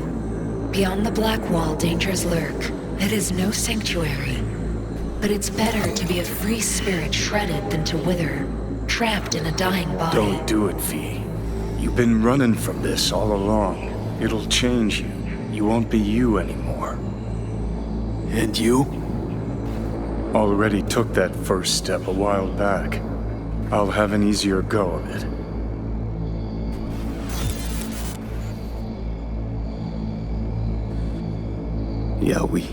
Beyond the Black Wall, dangers lurk. It is no sanctuary. But it's better to be a free spirit shredded than to wither, trapped in a dying body. Don't do it, V. You've been running from this all along. It'll change you. You won't be you anymore. And you? Already took that first step a while back. I'll have an easier go of it. Yeah, we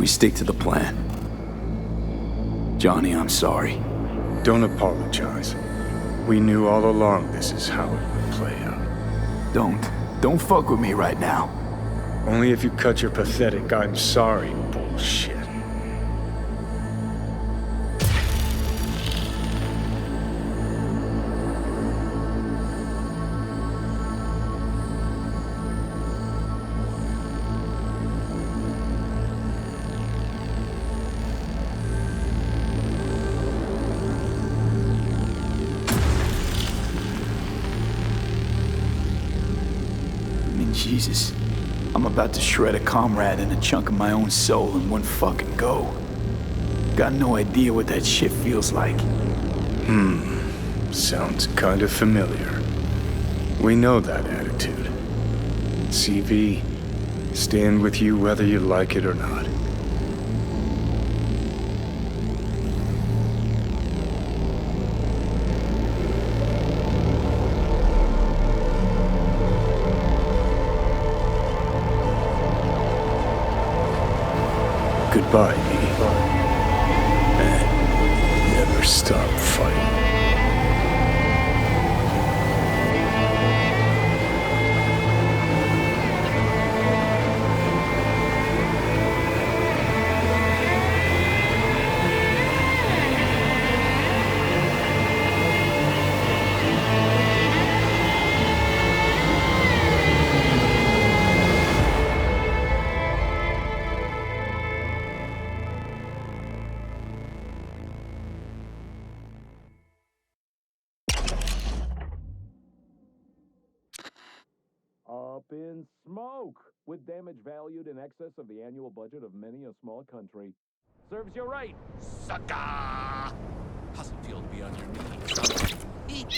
stick to the plan. Johnny, I'm sorry. Don't apologize. We knew all along this is how it would play out. Don't fuck with me right now. Only if you cut your pathetic "I'm sorry" bullshit. Jesus, I'm about to shred a comrade and a chunk of my own soul in one fucking go. Got no idea what that shit feels like. Sounds kind of familiar. We know that attitude. CV, stand with you whether you like it or not. Goodbye, V. And never stop fighting. Up in smoke, with damage valued in excess of the annual budget of many a small country. Serves you right, sucker! How's it feel to be on your knees?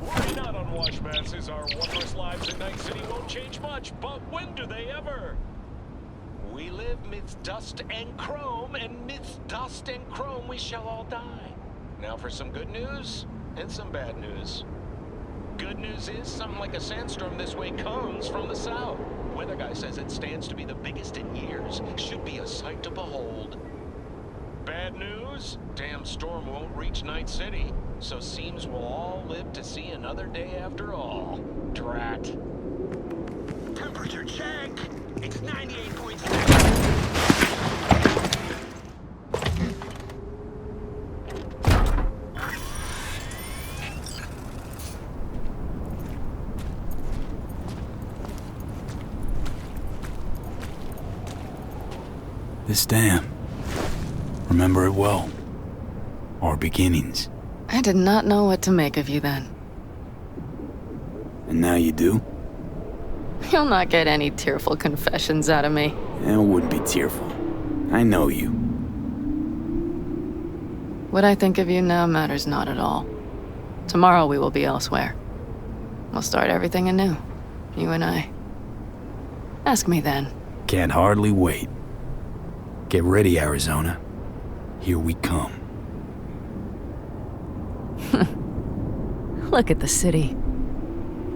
Worry not, unwashed masses. Our wondrous lives in Night City won't change much, but when do they ever? We live midst dust and chrome, and midst dust and chrome we shall all die. Now for some good news, and some bad news. Good news is, something like a sandstorm this way comes from the south. Weather guy says it stands to be the biggest in years. Should be a sight to behold. Bad news? Damn storm won't reach Night City. So seems we'll all live to see another day after all. Drat. Temperature check! It's 98.7. This dam. Remember it well. Our beginnings. I did not know what to make of you then. And now you do? You'll not get any tearful confessions out of me. It wouldn't be tearful. I know you. What I think of you now matters not at all. Tomorrow we will be elsewhere. We'll start everything anew. You and I. Ask me then. Can't hardly wait. Get ready, Arizona. Here we come. Look at the city.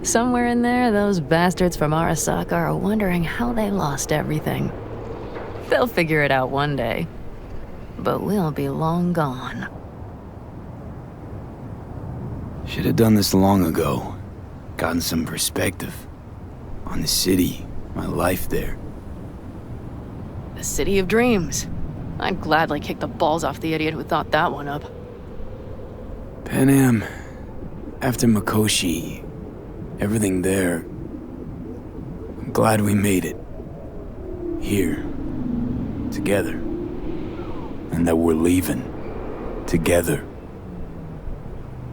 Somewhere in there, those bastards from Arasaka are wondering how they lost everything. They'll figure it out one day. But we'll be long gone. Should have done this long ago. Gotten some perspective on the city, my life there. The city of dreams. I'd gladly kick the balls off the idiot who thought that one up. Panam, after Mikoshi, everything there, I'm glad we made it. Here, together. And that we're leaving, together.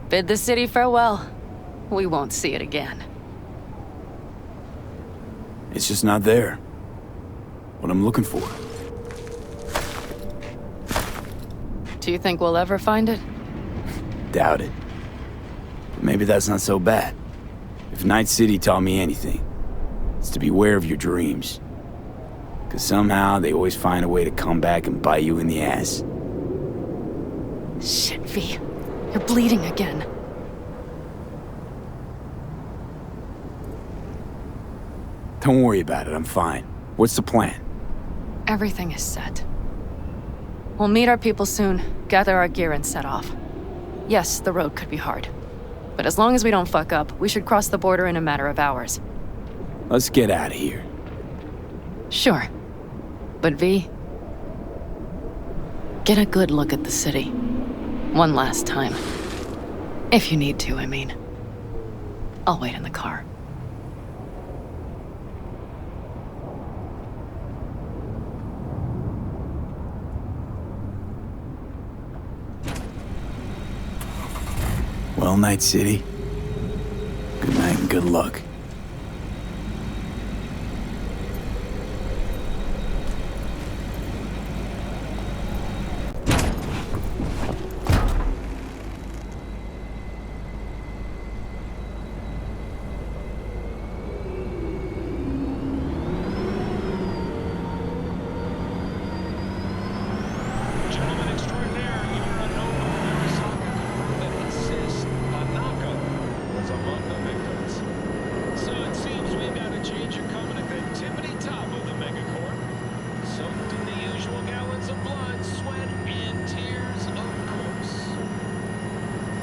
Bid the city farewell. We won't see it again. It's just not there. What I'm looking for. Do you think we'll ever find it? Doubt it. But maybe that's not so bad. If Night City taught me anything, it's to beware of your dreams. Because somehow they always find a way to come back and bite you in the ass. Shit, V. You're bleeding again. Don't worry about it, I'm fine. What's the plan? Everything is set. We'll meet our people soon, gather our gear and set off. Yes, the road could be hard. But as long as we don't fuck up, we should cross the border in a matter of hours. Let's get out of here. Sure. But V, get a good look at the city. One last time. If you need to, I mean. I'll wait in the car. Well, Night City. Good night and good luck.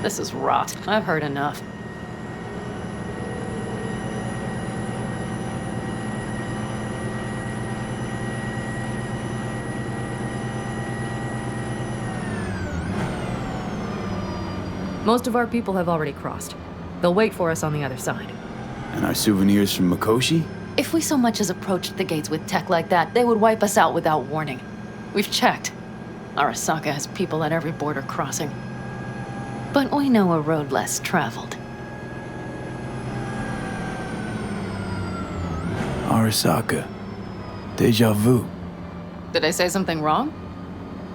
This is rot. I've heard enough. Most of our people have already crossed. They'll wait for us on the other side. And our souvenirs from Mikoshi? If we so much as approached the gates with tech like that, they would wipe us out without warning. We've checked. Arasaka has people at every border crossing. But we know a road less traveled. Arasaka. Deja vu. Did I say something wrong?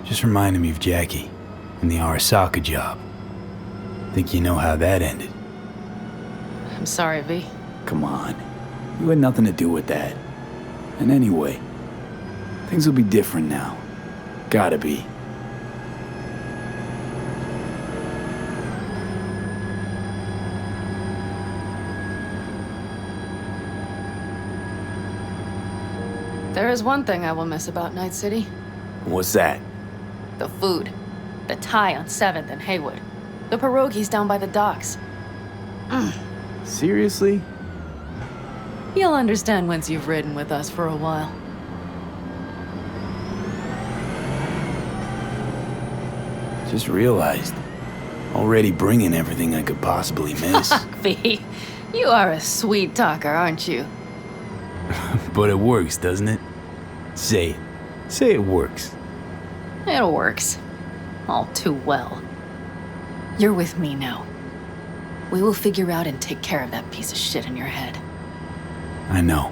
Just reminded me of Jackie and the Arasaka job. Think you know how that ended? I'm sorry, V. Come on. You had nothing to do with that. And anyway, things will be different now. Gotta be. There is one thing I will miss about Night City. What's that? The food. The Thai on 7th and Haywood. The pierogies down by the docks. Seriously? You'll understand once you've ridden with us for a while. Just realized. Already bringing everything I could possibly miss. V, you are a sweet talker, aren't you? But it works, doesn't it? Say it. Say it works. It works. All too well. You're with me now. We will figure out and take care of that piece of shit in your head. I know.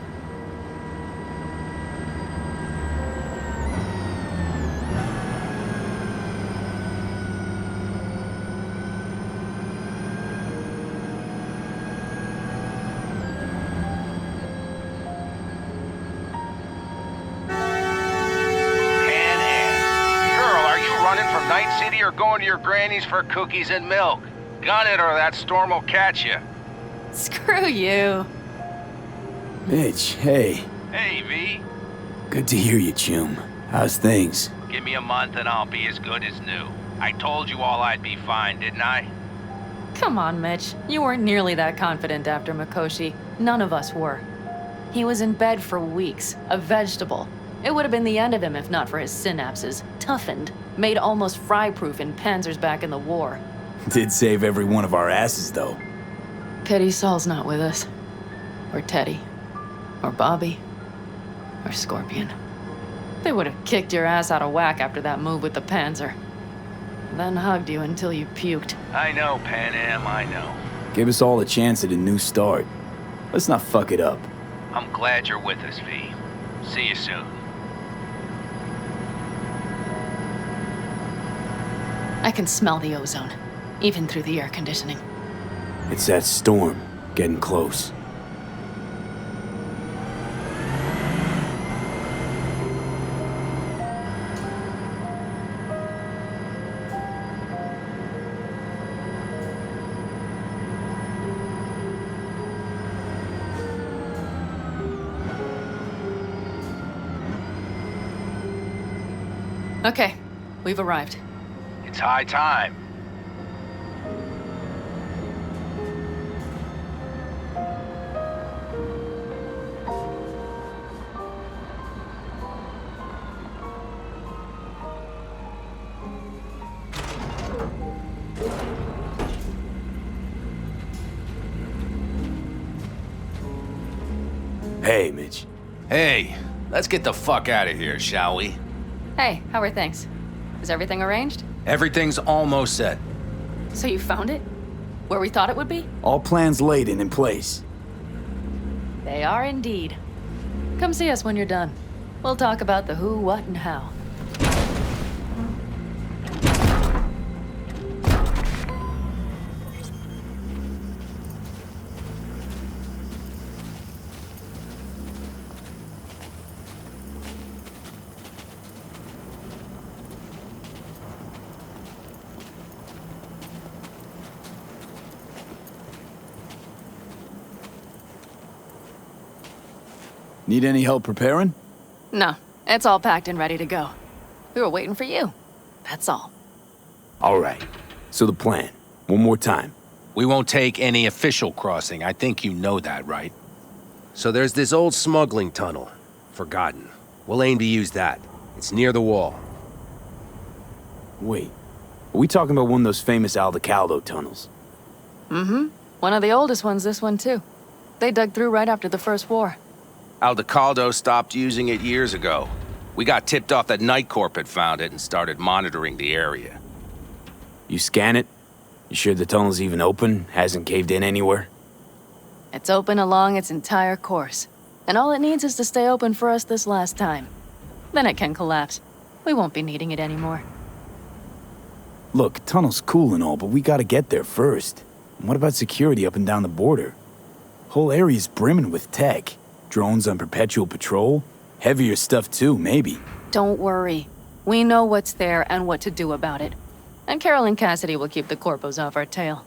Night City or going to your granny's for cookies and milk? Gun it or that storm will catch you. Screw you. Mitch, hey. Hey, V. Good to hear you, chum. How's things? Give me a month and I'll be as good as new. I told you all I'd be fine, didn't I? Come on, Mitch. You weren't nearly that confident after Mikoshi. None of us were. He was in bed for weeks, a vegetable. It would have been the end of him if not for his synapses. Toughened, made almost fry-proof in panzers back in the war. Did save every one of our asses, though. Pity Saul's not with us. Or Teddy. Or Bobby. Or Scorpion. They would have kicked your ass out of whack after that move with the Panzer. Then hugged you until you puked. I know, Pan Am, I know. Give us all a chance at a new start. Let's not fuck it up. I'm glad you're with us, V. See you soon. I can smell the ozone, even through the air conditioning. It's that storm, getting close. Okay, we've arrived. It's high time. Hey, Mitch. Hey, let's get the fuck out of here, shall we? Hey, how are things? Is everything arranged? Everything's almost set. So you found it? Where we thought it would be? All plans laid and in place. They are indeed. Come see us when you're done. We'll talk about the who, what, and how. Need any help preparing? No, it's all packed and ready to go. We were waiting for you. That's all. All right. So the plan. One more time. We won't take any official crossing. I think you know that, right? So there's this old smuggling tunnel. Forgotten. We'll aim to use that. It's near the wall. Wait. Are we talking about one of those famous Aldecaldo tunnels? Mm-hmm. One of the oldest ones, this one too. They dug through right after the First War. Aldecaldo stopped using it years ago. We got tipped off that Night Corp had found it and started monitoring the area. You scan it? You sure the tunnel's even open? Hasn't caved in anywhere? It's open along its entire course. And all it needs is to stay open for us this last time. Then it can collapse. We won't be needing it anymore. Look, tunnel's cool and all, but we gotta get there first. And what about security up and down the border? Whole area's brimming with tech. Drones on perpetual patrol? Heavier stuff too, maybe. Don't worry. We know what's there and what to do about it. And Carol and Cassidy will keep the corpos off our tail.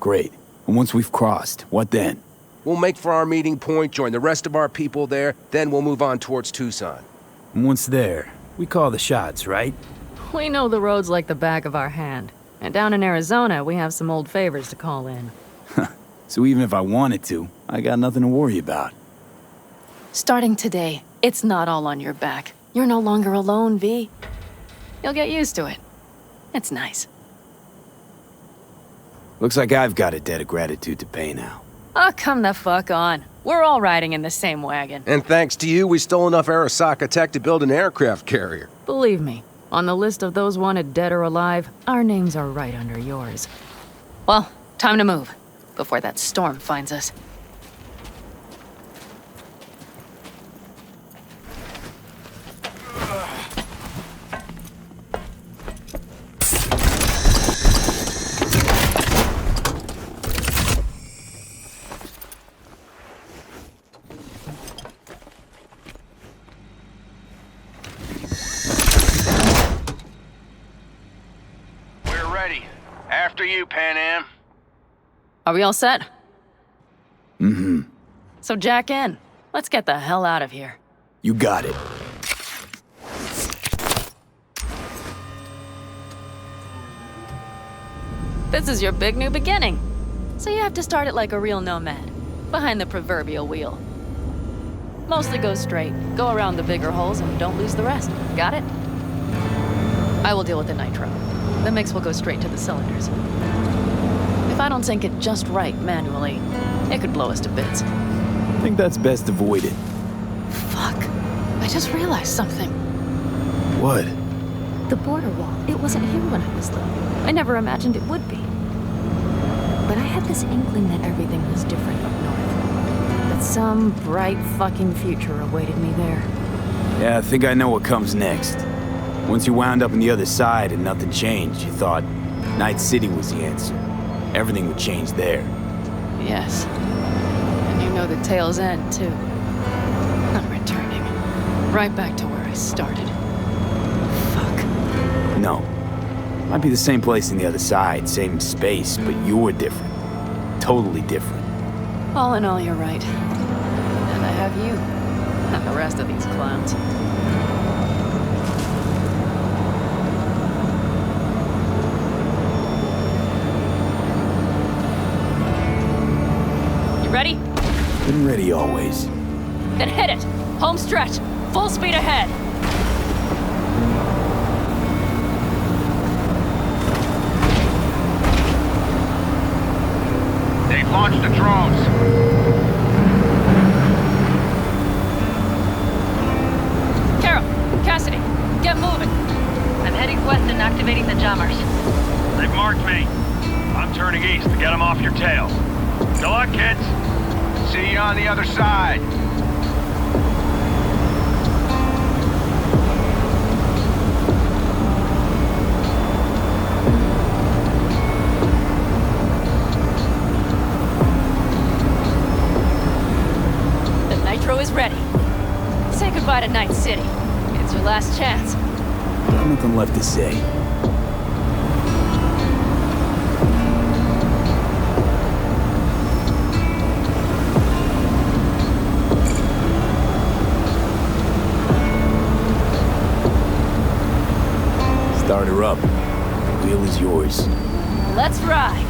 Great. And once we've crossed, what then? We'll make for our meeting point, join the rest of our people there, then we'll move on towards Tucson. And once there, we call the shots, right? We know the roads like the back of our hand. And down in Arizona, we have some old favors to call in. So even if I wanted to, I got nothing to worry about. Starting today, it's not all on your back. You're no longer alone, V. You'll get used to it. It's nice. Looks like I've got a debt of gratitude to pay now. Oh, come the fuck on. We're all riding in the same wagon. And thanks to you, we stole enough Arasaka tech to build an aircraft carrier. Believe me, on the list of those wanted dead or alive, our names are right under yours. Well, time to move, before that storm finds us. After you, Pan Am. Are we all set? Mm-hmm. So jack in. Let's get the hell out of here. You got it. This is your big new beginning. So you have to start it like a real nomad, behind the proverbial wheel. Mostly go straight, go around the bigger holes, and don't lose the rest. Got it? I will deal with the nitro. The mix will go straight to the cylinders. If I don't sync it just right manually, it could blow us to bits. I think that's best avoided. Fuck. I just realized something. What? The border wall, it wasn't here when I was little. I never imagined it would be. But I had this inkling that everything was different up north. That some bright fucking future awaited me there. Yeah, I think I know what comes next. Once you wound up on the other side and nothing changed, you thought Night City was the answer. Everything would change there. Yes. And you know the tale's end, too. I'm returning. Right back to where I started. No. Might be the same place on the other side, same space, but you're different. Totally different. All in all, you're right. And I have you. And the rest of these clowns. You ready? Been ready always. Then hit it! Home stretch! Full speed ahead! They've launched the drones. Carol, Cassidy, get moving. I'm heading west and activating the jammers. They've marked me. I'm turning east to get them off your tail. Good luck, kids. See you on the other side. The nitro is ready. Say goodbye to Night City. It's your last chance. Nothing left to say. Start her up. The wheel is yours. Let's ride.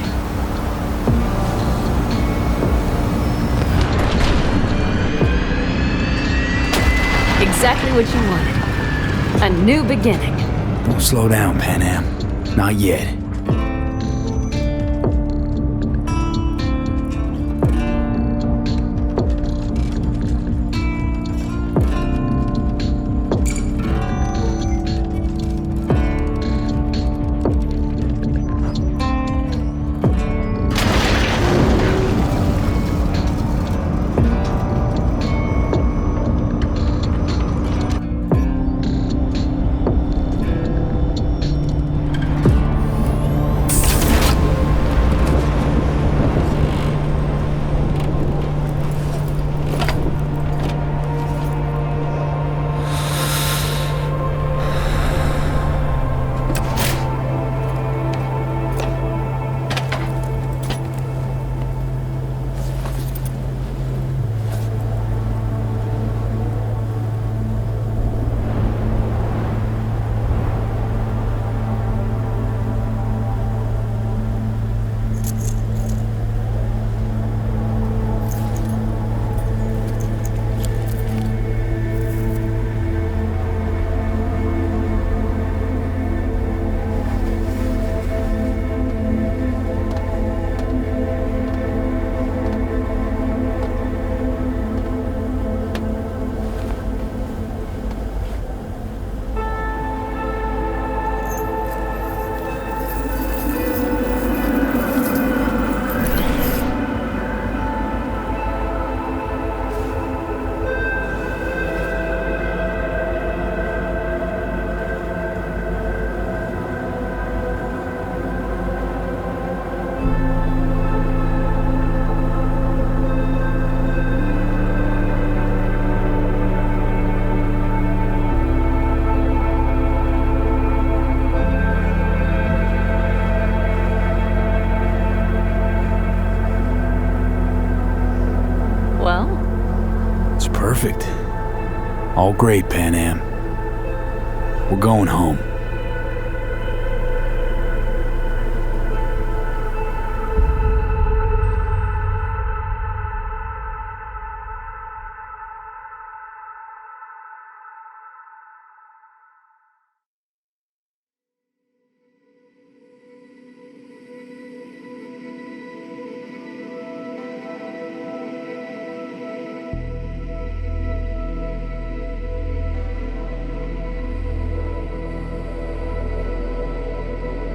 Exactly what you wanted. A new beginning. Don't slow down, Pan Am. Not yet. Perfect. All great, Pan Am. We're going home.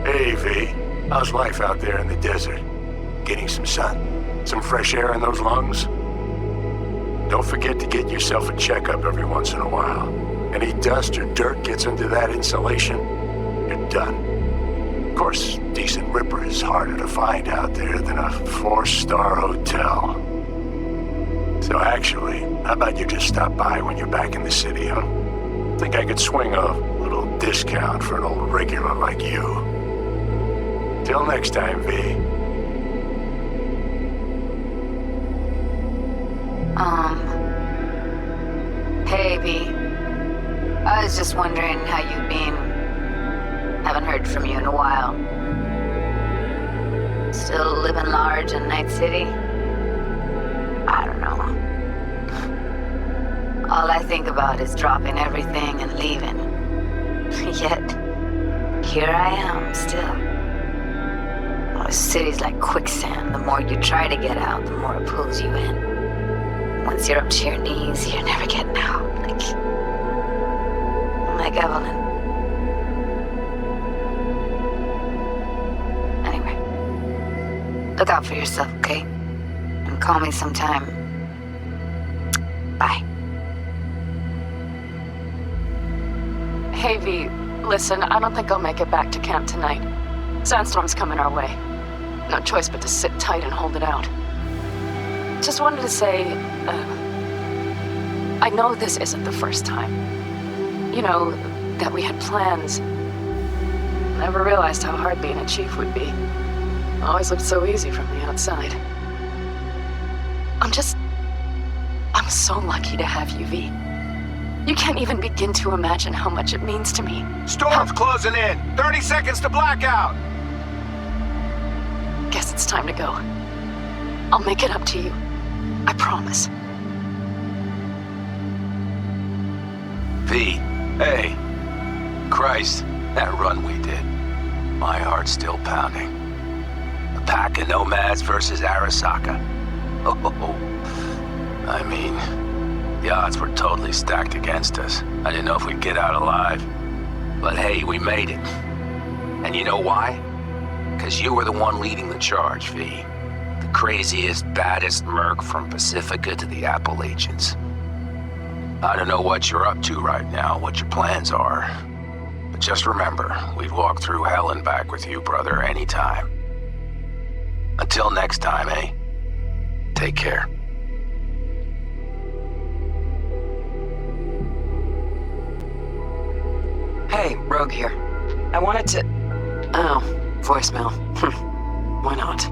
Hey, V. How's life out there in the desert? Getting some sun? Some fresh air in those lungs? Don't forget to get yourself a checkup every once in a while. Any dust or dirt gets into that insulation, you're done. Of course, decent ripper is harder to find out there than a 4-star hotel. So actually, how about you just stop by when you're back in the city, huh? Think I could swing a little discount for an old regular like you. Till next time, V. Hey, V. I was just wondering how you've been. Haven't heard from you in a while. Still living large in Night City? I don't know. All I think about is dropping everything and leaving. Yet, here I am still. The city's like quicksand. The more you try to get out, the more it pulls you in. Once you're up to your knees, you're never getting out. Like Evelyn. Anyway, look out for yourself, okay? And call me sometime. Bye. Hey, V, listen, I don't think I'll make it back to camp tonight. Sandstorm's coming our way. No choice but to sit tight and hold it out. Just wanted to say, I know this isn't the first time. You know, that we had plans. Never realized how hard being a chief would be. Always looked so easy from the outside. I'm so lucky to have you, V. You can't even begin to imagine how much it means to me. Storm's closing in. 30 seconds to blackout. Guess it's time to go. I'll make it up to you. I promise. V, hey. Christ, that run we did. My heart's still pounding. A pack of nomads versus Arasaka. Oh, I mean, the odds were totally stacked against us. I didn't know if we'd get out alive. But hey, we made it. And you know why? Because you were the one leading the charge, V. The craziest, baddest merc from Pacifica to the Appalachians. I don't know what you're up to right now, what your plans are. But just remember, we'd walk through hell and back with you, brother, anytime. Until next time, eh? Take care. Hey, Rogue here. I wanted to... Oh, voicemail. Why not?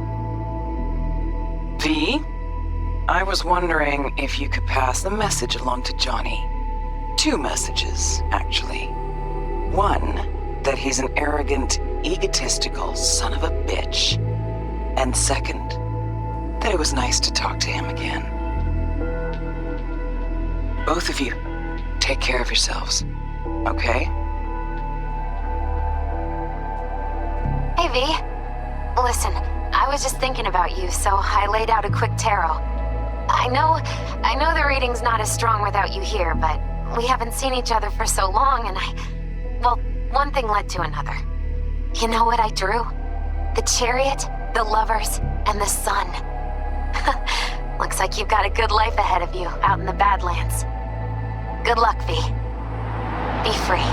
V? I was wondering if you could pass the message along to Johnny. 2 messages, actually. One, that he's an arrogant, egotistical son of a bitch. And second, that it was nice to talk to him again. Both of you, take care of yourselves, okay? Hey, V. Listen, I was just thinking about you, so I laid out a quick tarot. I know the reading's not as strong without you here, but we haven't seen each other for so long, and well, one thing led to another. You know what I drew? The chariot, the lovers, and the sun. Looks like you've got a good life ahead of you out in the Badlands. Good luck, V. Be free.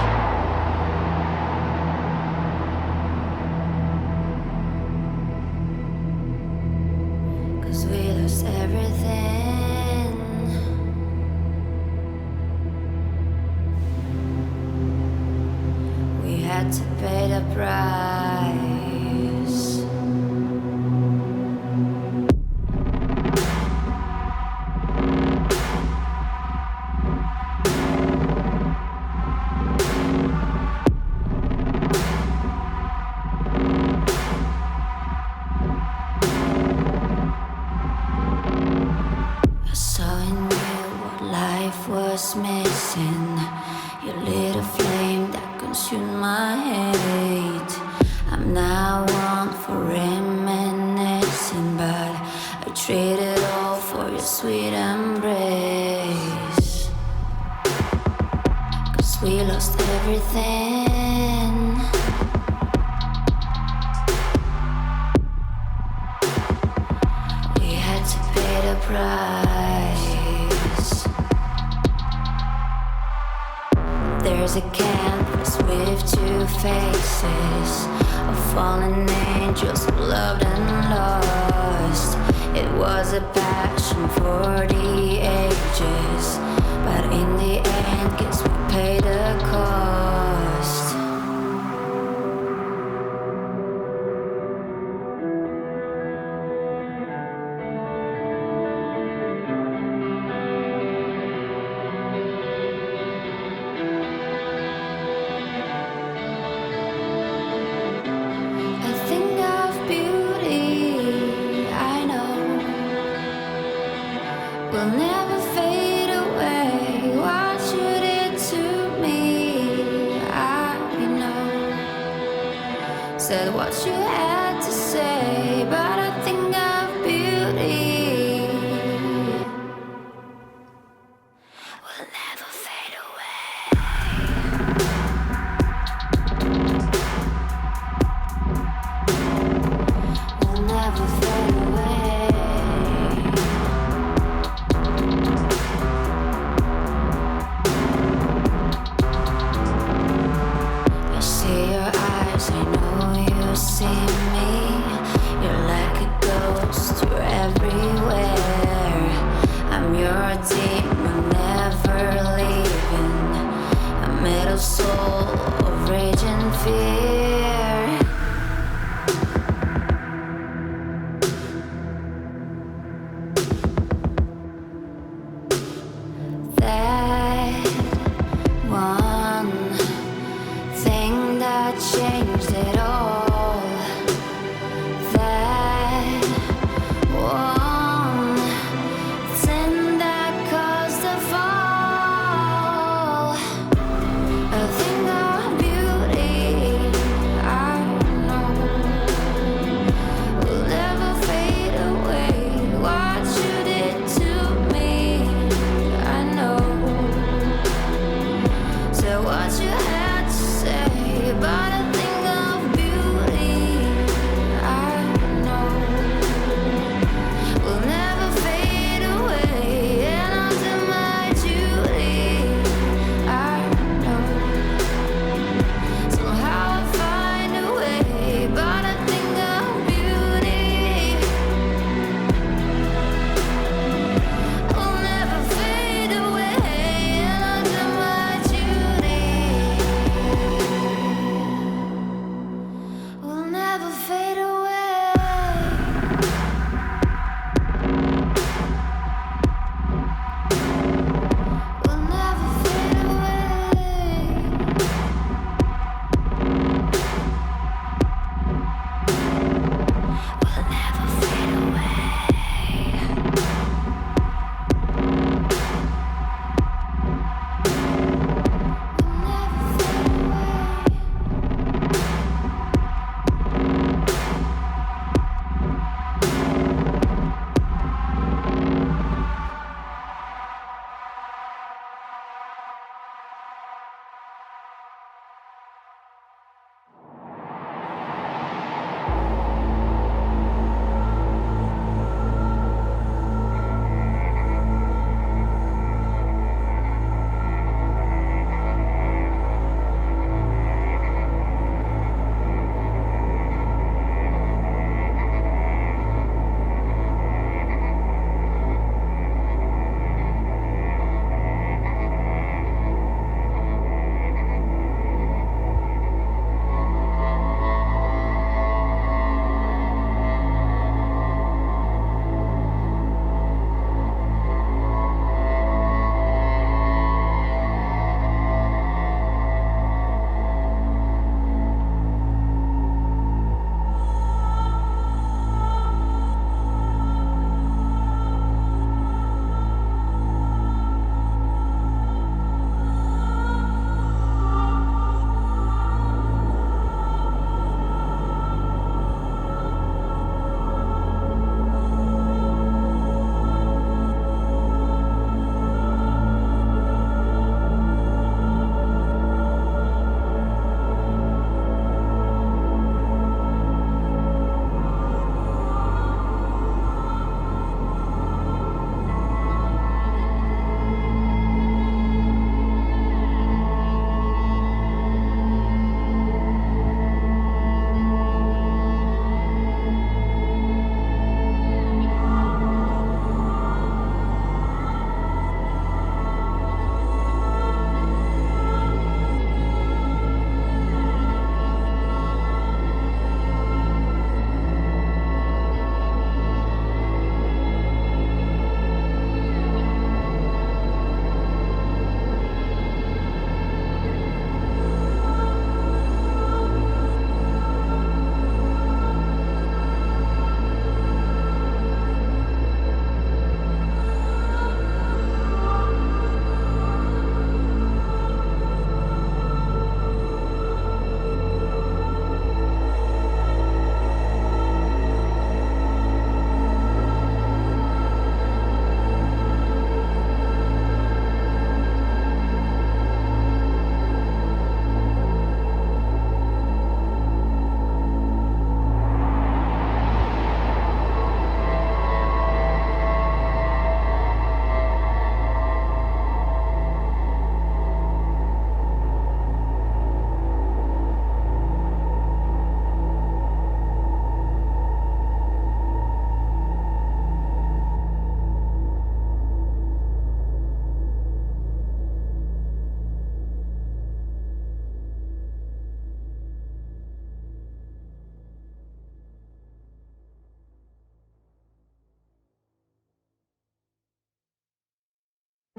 'Cause we lost everything. We had to pay the price. was missing. You lit a flame that consumed my hate. I'm now one for reminiscing, but I traded all for your sweet embrace. 'Cause we lost everything. We had to pay the price. There's a canvas with two faces of fallen angels who loved and lost. It was a passion for the ages, but in the end, guess we paid the cost. Will never fade away. What you did to me, I know. Said what you had to say, but I think of beauty. Will never fade away. Will never fade away. See me, you're like a ghost, you're everywhere. I'm your demon, never leaving. A metal soul of rage and fear. That one thing that changed it all.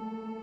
you.